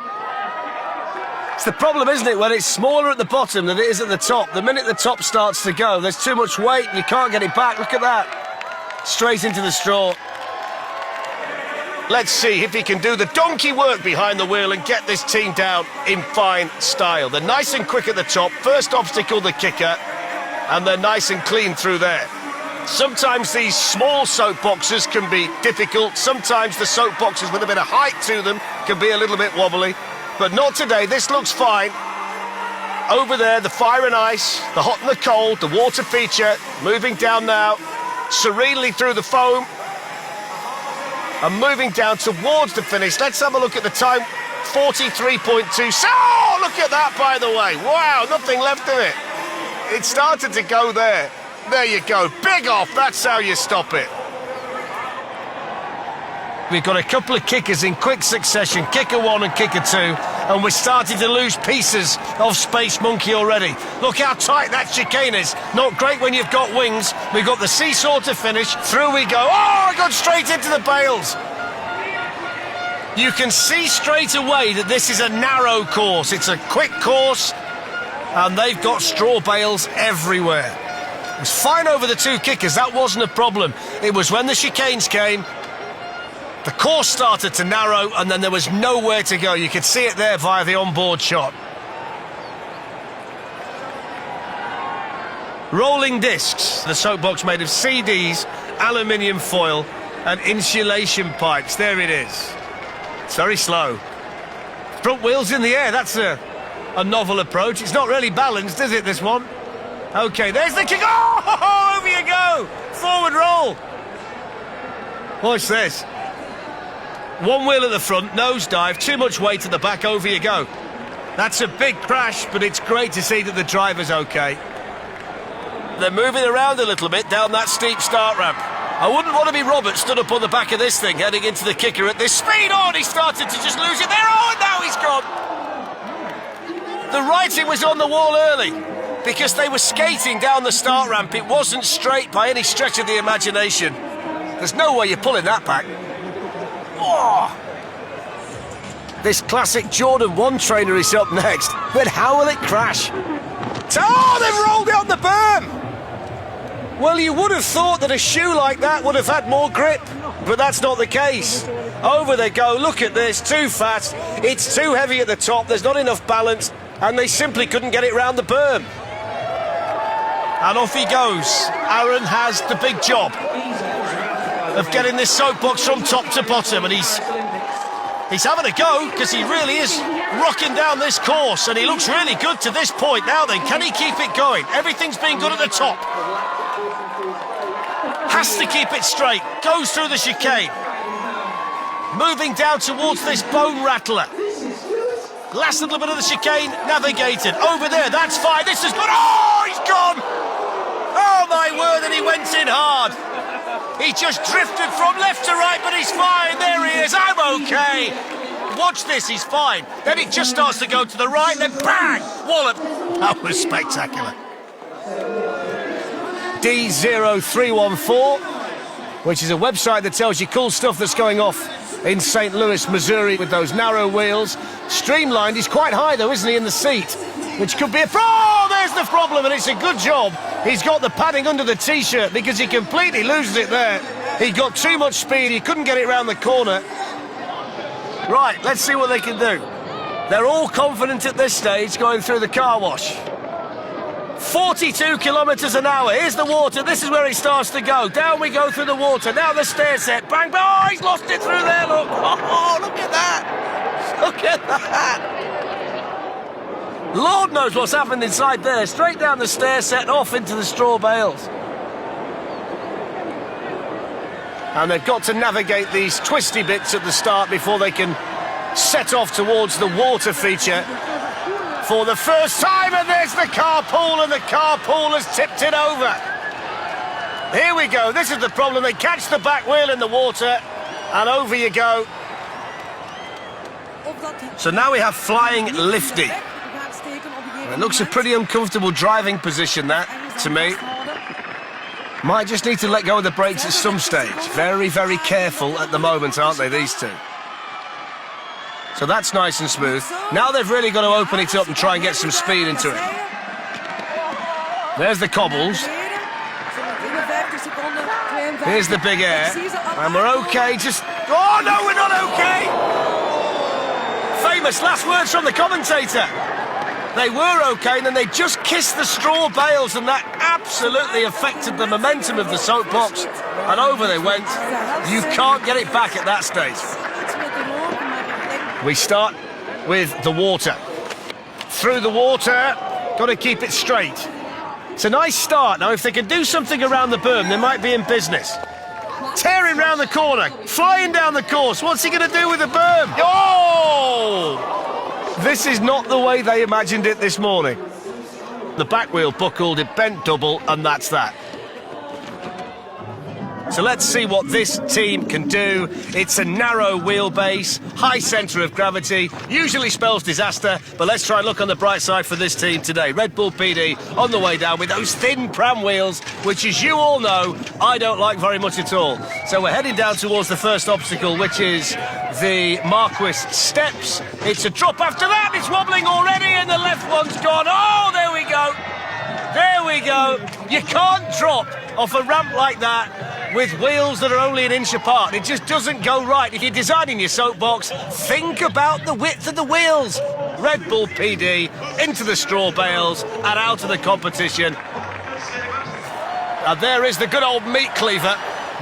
It's the problem, isn't it, when it's smaller at the bottom than it is at the top. The minute the top starts to go, there's too much weight and you can't get it back. Look at that. Straight into the straw. Let's see if he can do the donkey work behind the wheel and get this team down in fine style. They're nice and quick at the top. First obstacle, the kicker. And they're nice and clean through there. Sometimes these small soapboxes can be difficult. Sometimes the soapboxes with a bit of height to them can be a little bit wobbly. But not today. This looks fine. Over there, the fire and ice, the hot and the cold, the water feature, moving down now, serenely through the foam, and moving down towards the finish. Let's have a look at the time. 43.2. Oh, look at that, by the way. Wow, nothing left of it. It started to go there. There you go. Big off. That's how you stop it. We've got a couple of kickers in quick succession, kicker 1 and kicker 2, and we're starting to lose pieces of Space Monkey already. Look how tight that chicane is. Not great when you've got wings. We've got the seesaw to finish. Through we go. Oh, I got straight into the bales. You can see straight away that this is a narrow course. It's a quick course, and they've got straw bales everywhere. It was fine over the 2 kickers. That wasn't a problem. It was when the chicanes came, the course started to narrow, and then there was nowhere to go. You could see it there via the onboard shot. Rolling discs. The soapbox made of CDs, aluminium foil, and insulation pipes. There it is. It's very slow. Front wheels in the air. That's a novel approach. It's not really balanced, is it, this one? OK, there's the kick. Oh, over you go. Forward roll. Watch this. One wheel at the front, nosedive, too much weight at the back, over you go. That's a big crash, but it's great to see that the driver's OK. They're moving around a little bit down that steep start ramp. I wouldn't want to be Robert stood up on the back of this thing heading into the kicker at this speed. Oh, and he started to just lose it there. Oh, and now he's gone. The writing was on the wall early. because they were skating down the start ramp. It wasn't straight by any stretch of the imagination. There's no way you're pulling that back. Oh. This classic Jordan 1 trainer is up next, but how will it crash? Oh, they've rolled it on the berm! Well, you would have thought that a shoe like that would have had more grip, but that's not the case. Over they go, look at this, too fast, it's too heavy at the top, there's not enough balance, and they simply couldn't get it round the berm. And off he goes. Aaron has the big job of getting this soapbox from top to bottom, and he's having a go, because he really is rocking down this course, and he looks really good to this point. Now then, can he keep it going? Everything's been good at the top. Has to keep it straight. Goes through the chicane. Moving down towards this bone rattler. Last little bit of the chicane navigated. Over there, that's fine. This is good. Oh, he's gone! Oh, my word, and he went in hard. He just drifted from left to right, but he's fine. There he is. I'm okay. Watch this, he's fine. Then it just starts to go to the right, then bang! Wallop. That was spectacular. D0314, which is a website that tells you cool stuff that's going off in St. Louis, Missouri, with those narrow wheels. Streamlined, he's quite high though, isn't he, in the seat? Which could be a... Oh, there's the problem, and it's a good job he's got the padding under the T-shirt, because he completely loses it there. He got too much speed, he couldn't get it round the corner. Right, let's see what they can do. They're all confident at this stage going through the car wash. 42 kilometres an hour. Here's the water. This is where he starts to go. Down we go through the water. Now the stair set. Bang, bang. Oh, he's lost it through there. Look. Oh, look at that. Look at that. Lord knows what's happened inside there. Straight down the stair set, off into the straw bales. And they've got to navigate these twisty bits at the start before they can set off towards the water feature. For the first time, and there's the carpool, and the carpool has tipped it over. Here we go, this is the problem. They catch the back wheel in the water, and over you go. So now we have flying lifty. It looks a pretty uncomfortable driving position, that, to me. Might just need to let go of the brakes at some stage. Very, very careful at the moment, aren't they, these two? So that's nice and smooth. Now they've really got to open it up and try and get some speed into it. There's the cobbles. Here's the big air. And we're okay, just... Oh, no, we're not okay! Famous last words from the commentator. They were okay, and then they just kissed the straw bales, and that absolutely affected the momentum of the soapbox. And over they went. You can't get it back at that stage. We start with the water. Through the water, got to keep it straight. It's a nice start. Now, if they can do something around the berm, they might be in business. Tearing round the corner, flying down the course. What's he going to do with the berm? Oh! This is not the way they imagined it this morning. The back wheel buckled, it bent double, and that's that. So let's see what this team can do. It's a narrow wheelbase, high centre of gravity, usually spells disaster, but let's try and look on the bright side for this team today. Red Bull PD on the way down with those thin pram wheels, which, as you all know, I don't like very much at all. So we're heading down towards the first obstacle, which is the Marquis Steps. It's a drop after that, it's wobbling already, and the left one's gone. Oh, there we go. There we go. You can't drop off a ramp like that with wheels that are only an inch apart. It just doesn't go right. If you're designing your soapbox, think about the width of the wheels. Red Bull PD into the straw bales and out of the competition. And there is the good old meat cleaver,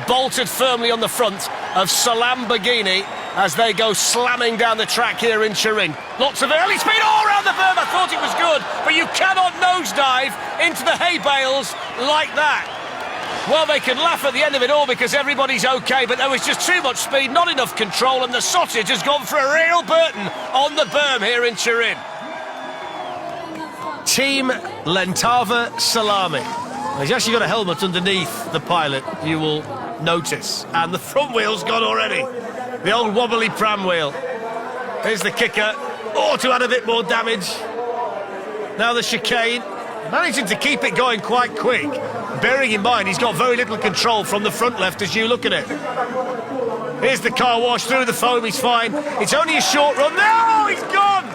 bolted firmly on the front of Lamborghini as they go slamming down the track here in Turin. Lots of early speed all around the berm. I thought it was good, but you cannot nosedive into the hay bales like that. Well, they can laugh at the end of it all because everybody's okay, but there was just too much speed, not enough control, and the sausage has gone for a real Burton on the berm here in Turin. Team Lentava Salami. He's actually got a helmet underneath the pilot, you will notice, and the front wheel's gone already. The old wobbly pram wheel. Here's the kicker. Oh, to add a bit more damage. Now the chicane. Managing to keep it going quite quick, bearing in mind he's got very little control from the front left as you look at it. Here's the car wash through the foam, he's fine. It's only a short run. No, he's gone!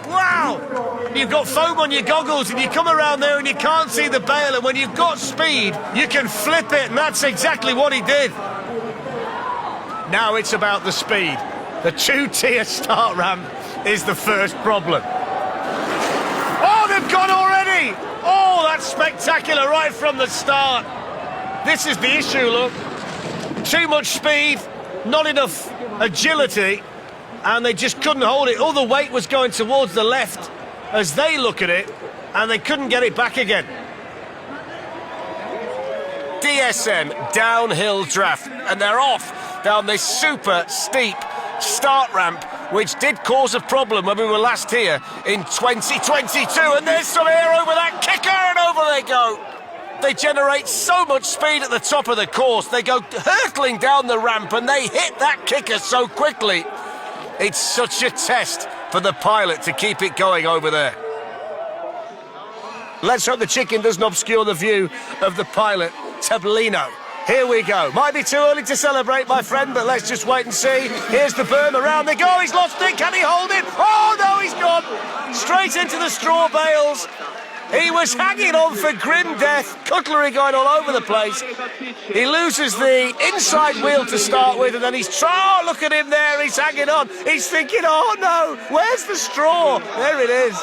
Wow! You've got foam on your goggles and you come around there and you can't see the bail, and when you've got speed, you can flip it, and that's exactly what he did. Now it's about the speed. The two-tier start ramp is the first problem. Oh, they've gone already! Oh, that's spectacular right from the start. This is the issue, look. Too much speed, not enough agility, and they just couldn't hold it. All the weight was going towards the left as they look at it, and they couldn't get it back again. DSM downhill draft, and they're off down this super steep start ramp, which did cause a problem when we were last here in 2022. And there's some air over that kicker, and over they go. They generate so much speed at the top of the course. They go hurtling down the ramp and they hit that kicker so quickly. It's such a test for the pilot to keep it going over there. Let's hope the chicken doesn't obscure the view of the pilot, Tablino. Here we go. Might be too early to celebrate, my friend, but let's just wait and see. Here's the berm, around they go. He's lost it. Can he hold it? Oh, no, he's gone. Straight into the straw bales. He was hanging on for grim death. Cutlery going all over the place. He loses the inside wheel to start with, and then he's oh, look at him there. He's hanging on. He's thinking, oh, no, where's the straw? There it is.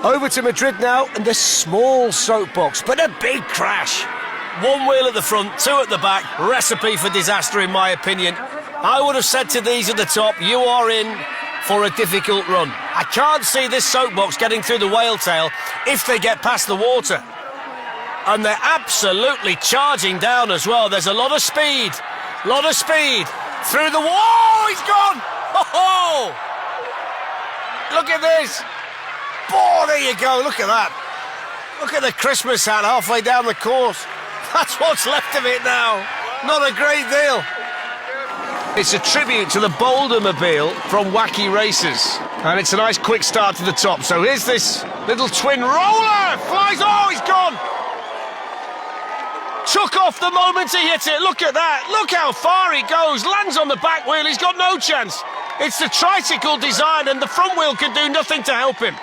Over to Madrid now, and the small soapbox, but a big crash. One wheel at the front, two at the back. Recipe for disaster, in my opinion. I would have said to these at the top, you are in for a difficult run. I can't see this soapbox getting through the whale tail if they get past the water. And they're absolutely charging down as well. There's a lot of speed. Through the wall. He's gone. Oh! Look at this. Oh, there you go. Look at that. Look at the Christmas hat halfway down the course. That's what's left of it now. Not a great deal. It's a tribute to the Boulder-mobile from Wacky Racers. And it's a nice quick start to the top. So here's this little twin roller. Flies, oh, he's gone. Took off the moment he hit it. Look at that. Look how far he goes. Lands on the back wheel. He's got no chance. It's the tricycle design, and the front wheel can do nothing to help him.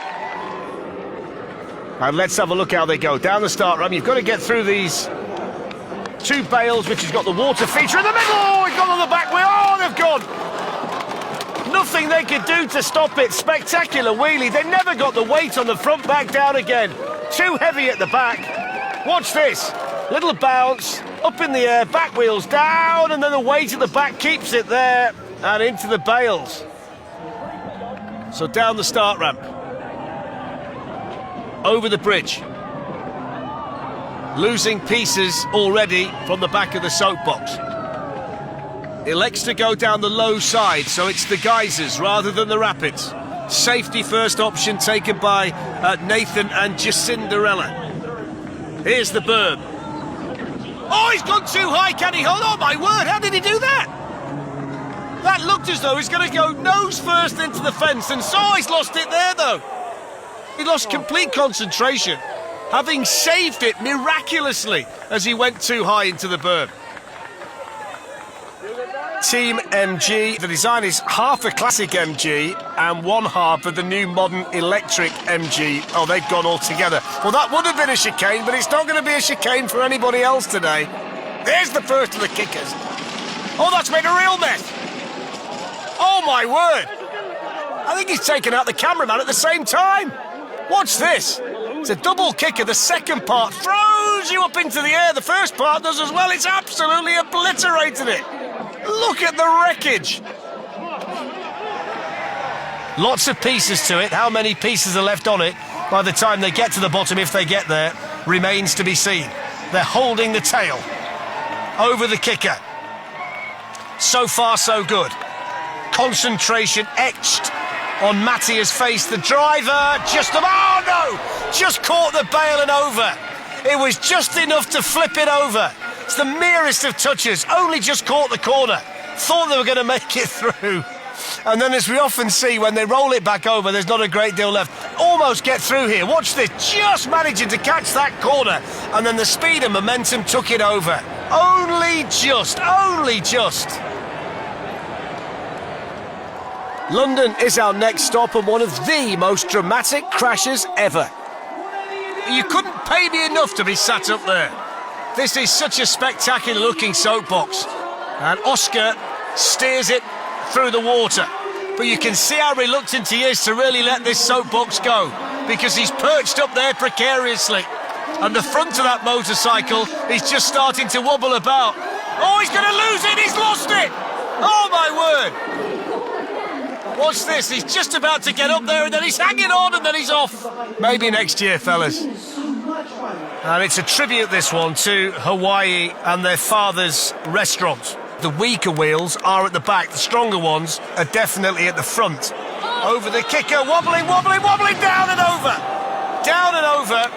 And let's have a look how they go. Down the start ramp, you've got to get through these two bales, which has got the water feature in the middle. Oh, he's gone on the back wheel. Oh, they've gone. Nothing they could do to stop it. Spectacular wheelie. They never got the weight on the front back down again. Too heavy at the back. Watch this. Little bounce, up in the air, back wheels down, and then the weight at the back keeps it there and into the bales. So down the start ramp. Over the bridge. Losing pieces already from the back of the soapbox. Elects to go down the low side, so it's the geysers rather than the rapids. Safety first option taken by Nathan and Jacinderella. Here's the berm. Oh, he's gone too high, can he hold? Oh my word, how did he do that? That looked as though he's going to go nose first into the fence, and so he's lost it there though. He lost complete concentration, having saved it miraculously as he went too high into the berm. Team MG, the design is half a classic MG and one half of the new modern electric MG. Oh, they've gone all together. Well, that would have been a chicane, but it's not going to be a chicane for anybody else today. There's the first of the kickers. Oh, that's made a real mess. Oh, my word. I think he's taken out the cameraman at the same time. Watch this. It's a double kicker. The second part throws you up into the air. The first part does as well. It's absolutely obliterated it. Look at the wreckage. Lots of pieces to it. How many pieces are left on it by the time they get to the bottom, if they get there, remains to be seen. They're holding the tail over the kicker. So far, so good. Concentration etched on Mattia's face. The driver just about, oh no, just caught the bail and over. It was just enough to flip it over. It's the merest of touches, only just caught the corner. Thought they were going to make it through. And then, as we often see, when they roll it back over, there's not a great deal left. Almost get through here. Watch this, just managing to catch that corner. And then the speed and momentum took it over. Only just. London is our next stop and one of the most dramatic crashes ever. You couldn't pay me enough to be sat up there. This is such a spectacular looking soapbox. And Oscar steers it through the water. But you can see how reluctant he is to really let this soapbox go, because he's perched up there precariously. And the front of that motorcycle is just starting to wobble about. Oh, he's going to lose it! He's lost it! Oh, my word! Watch this, he's just about to get up there and then he's hanging on and then he's off. Maybe next year, fellas. And it's a tribute, this one, to Hawaii and their father's restaurant. The weaker wheels are at the back, the stronger ones are definitely at the front. Over the kicker, wobbling, down and over. Down and over.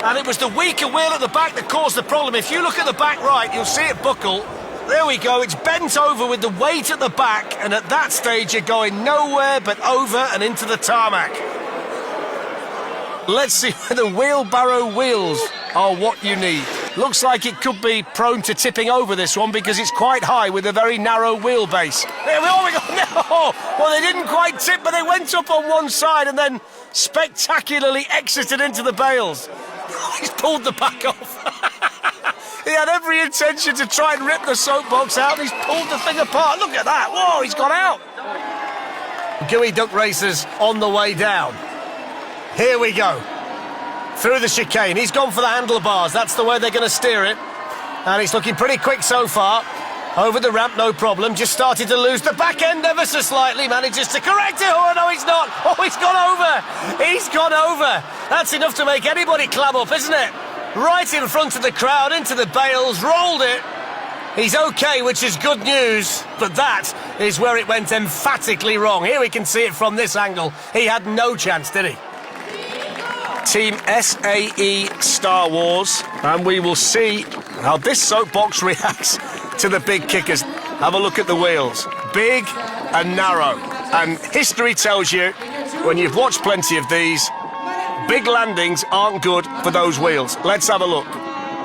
And it was the weaker wheel at the back that caused the problem. If you look at the back right, you'll see it buckle. There we go, it's bent over with the weight at the back, and at that stage you're going nowhere but over and into the tarmac. Let's see whether wheelbarrow wheels are what you need. Looks like it could be prone to tipping over, this one, because it's quite high with a very narrow wheelbase. There we go. No! Well, they didn't quite tip, but they went up on one side and then spectacularly exited into the bales. He's pulled the back off. He had every intention to try and rip the soapbox out, and he's pulled the thing apart. Look at that. Whoa, he's gone out. Gooey duck racers on the way down. Here we go. Through the chicane. He's gone for the handlebars. That's the way they're going to steer it. And he's looking pretty quick so far. Over the ramp, no problem. Just started to lose the back end ever so slightly. Manages to correct it. Oh, no, he's not. Oh, he's gone over. He's gone over. That's enough to make anybody clam up, isn't it? Right in front of the crowd, into the bales, rolled it. He's okay, which is good news, but that is where it went emphatically wrong. Here we can see it from this angle. He had no chance, did he? Team SAE Star Wars, and we will see how this soapbox reacts to the big kickers. Have a look at the wheels. Big and narrow. And history tells you, when you've watched plenty of these, big landings aren't good for those wheels. Let's have a look.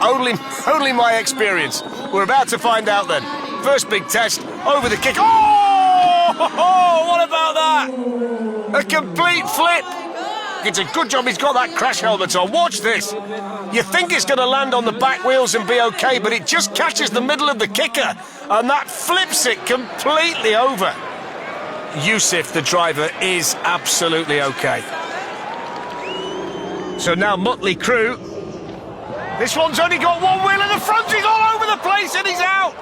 Only my experience. We're about to find out then. First big test, over the kick. Oh! What about that? A complete flip. It's a good job he's got that crash helmet on. Watch this. You think it's going to land on the back wheels and be okay, but it just catches the middle of the kicker, and that flips it completely over. Yusuf, the driver, is absolutely okay. So now Motley Crew. This one's only got one wheel in the front. He's all over the place and he's out.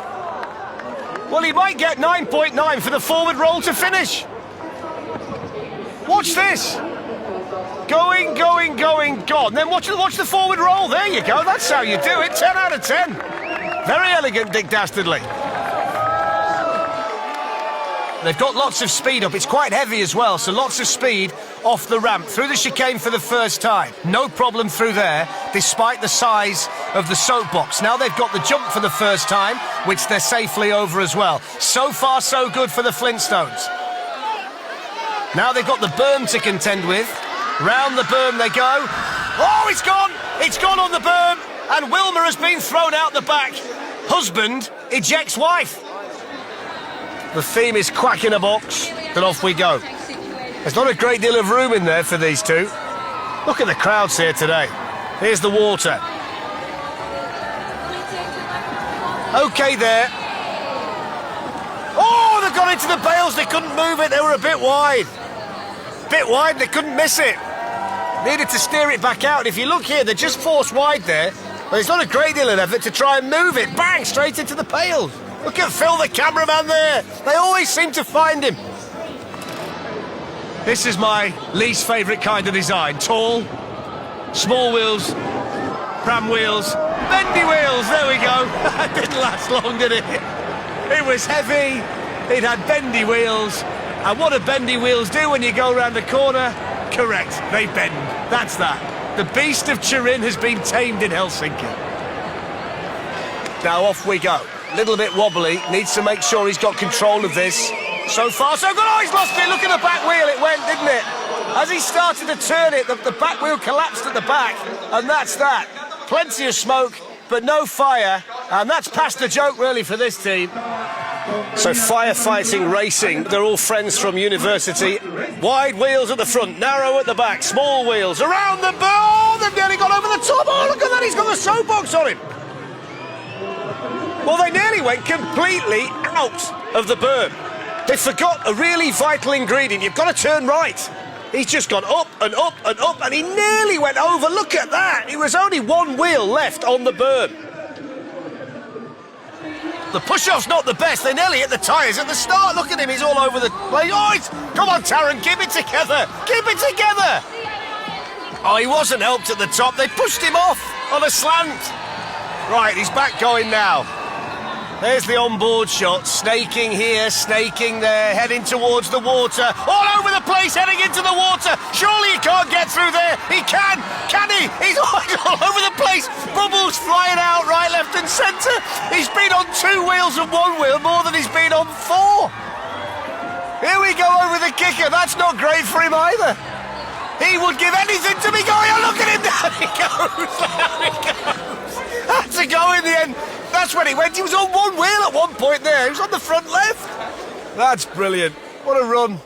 Well, he might get 9.9 for the forward roll to finish. Watch this. Going, gone. Then watch the forward roll. There you go. That's how you do it. 10 out of 10. Very elegant, Dick Dastardly. They've got lots of speed up. It's quite heavy as well, so lots of speed off the ramp. Through the chicane for the first time. No problem through there, despite the size of the soapbox. Now they've got the jump for the first time, which they're safely over as well. So far, so good for the Flintstones. Now they've got the berm to contend with. Round the berm they go. Oh, it's gone! It's gone on the berm, and Wilmer has been thrown out the back. Husband ejects wife. The theme is quack in a box, then off we go. There's not a great deal of room in there for these two. Look at the crowds here today. Here's the water. Okay there. Oh, they've gone into the bales. They couldn't move it. They were a bit wide. Bit wide, they couldn't miss it. Needed to steer it back out. If you look here, they're just forced wide there. But it's not a great deal of effort to try and move it. Bang, straight into the bales. Look at Phil, the cameraman there. They always seem to find him. This is my least favourite kind of design. Tall, small wheels, pram wheels, bendy wheels. There we go. That didn't last long, did it? It was heavy. It had bendy wheels. And what do bendy wheels do when you go around the corner? Correct, they bend. That's that. The beast of Turin has been tamed in Helsinki. Now off we go. Little bit wobbly, needs to make sure he's got control of this. So far, so good. Oh, he's lost it. Look at the back wheel. It went, didn't it? As he started to turn it, the back wheel collapsed at the back. And that's that. Plenty of smoke, but no fire. And that's past the joke, really, for this team. So firefighting racing, they're all friends from university. Wide wheels at the front, narrow at the back, small wheels around the ball. They've nearly got over the top. Oh, look at that, he's got the soapbox on him. Well, they nearly went completely out of the berm. They forgot a really vital ingredient. You've got to turn right. He's just gone up and up and up, and he nearly went over. Look at that. It was only one wheel left on the berm. The push-off's not the best. They nearly hit the tyres at the start. Look at him, he's all over the place. Oh, come on, Taron, keep it together. Keep it together. Oh, he wasn't helped at the top. They pushed him off on a slant. Right, he's back going now. There's the onboard shot, snaking here, snaking there, heading towards the water. All over the place, heading into the water. Surely he can't get through there. He can he? He's all over the place. Bubbles flying out right, left and centre. He's been on 2 wheels and 1 wheel more than he's been on 4. Here we go over the kicker. That's not great for him either. He would give anything to be going. Oh, look at him. There he goes. There he goes. Had to go in the end. That's when he went. He was on 1 wheel at one point there. He was on the front left. That's brilliant. What a run.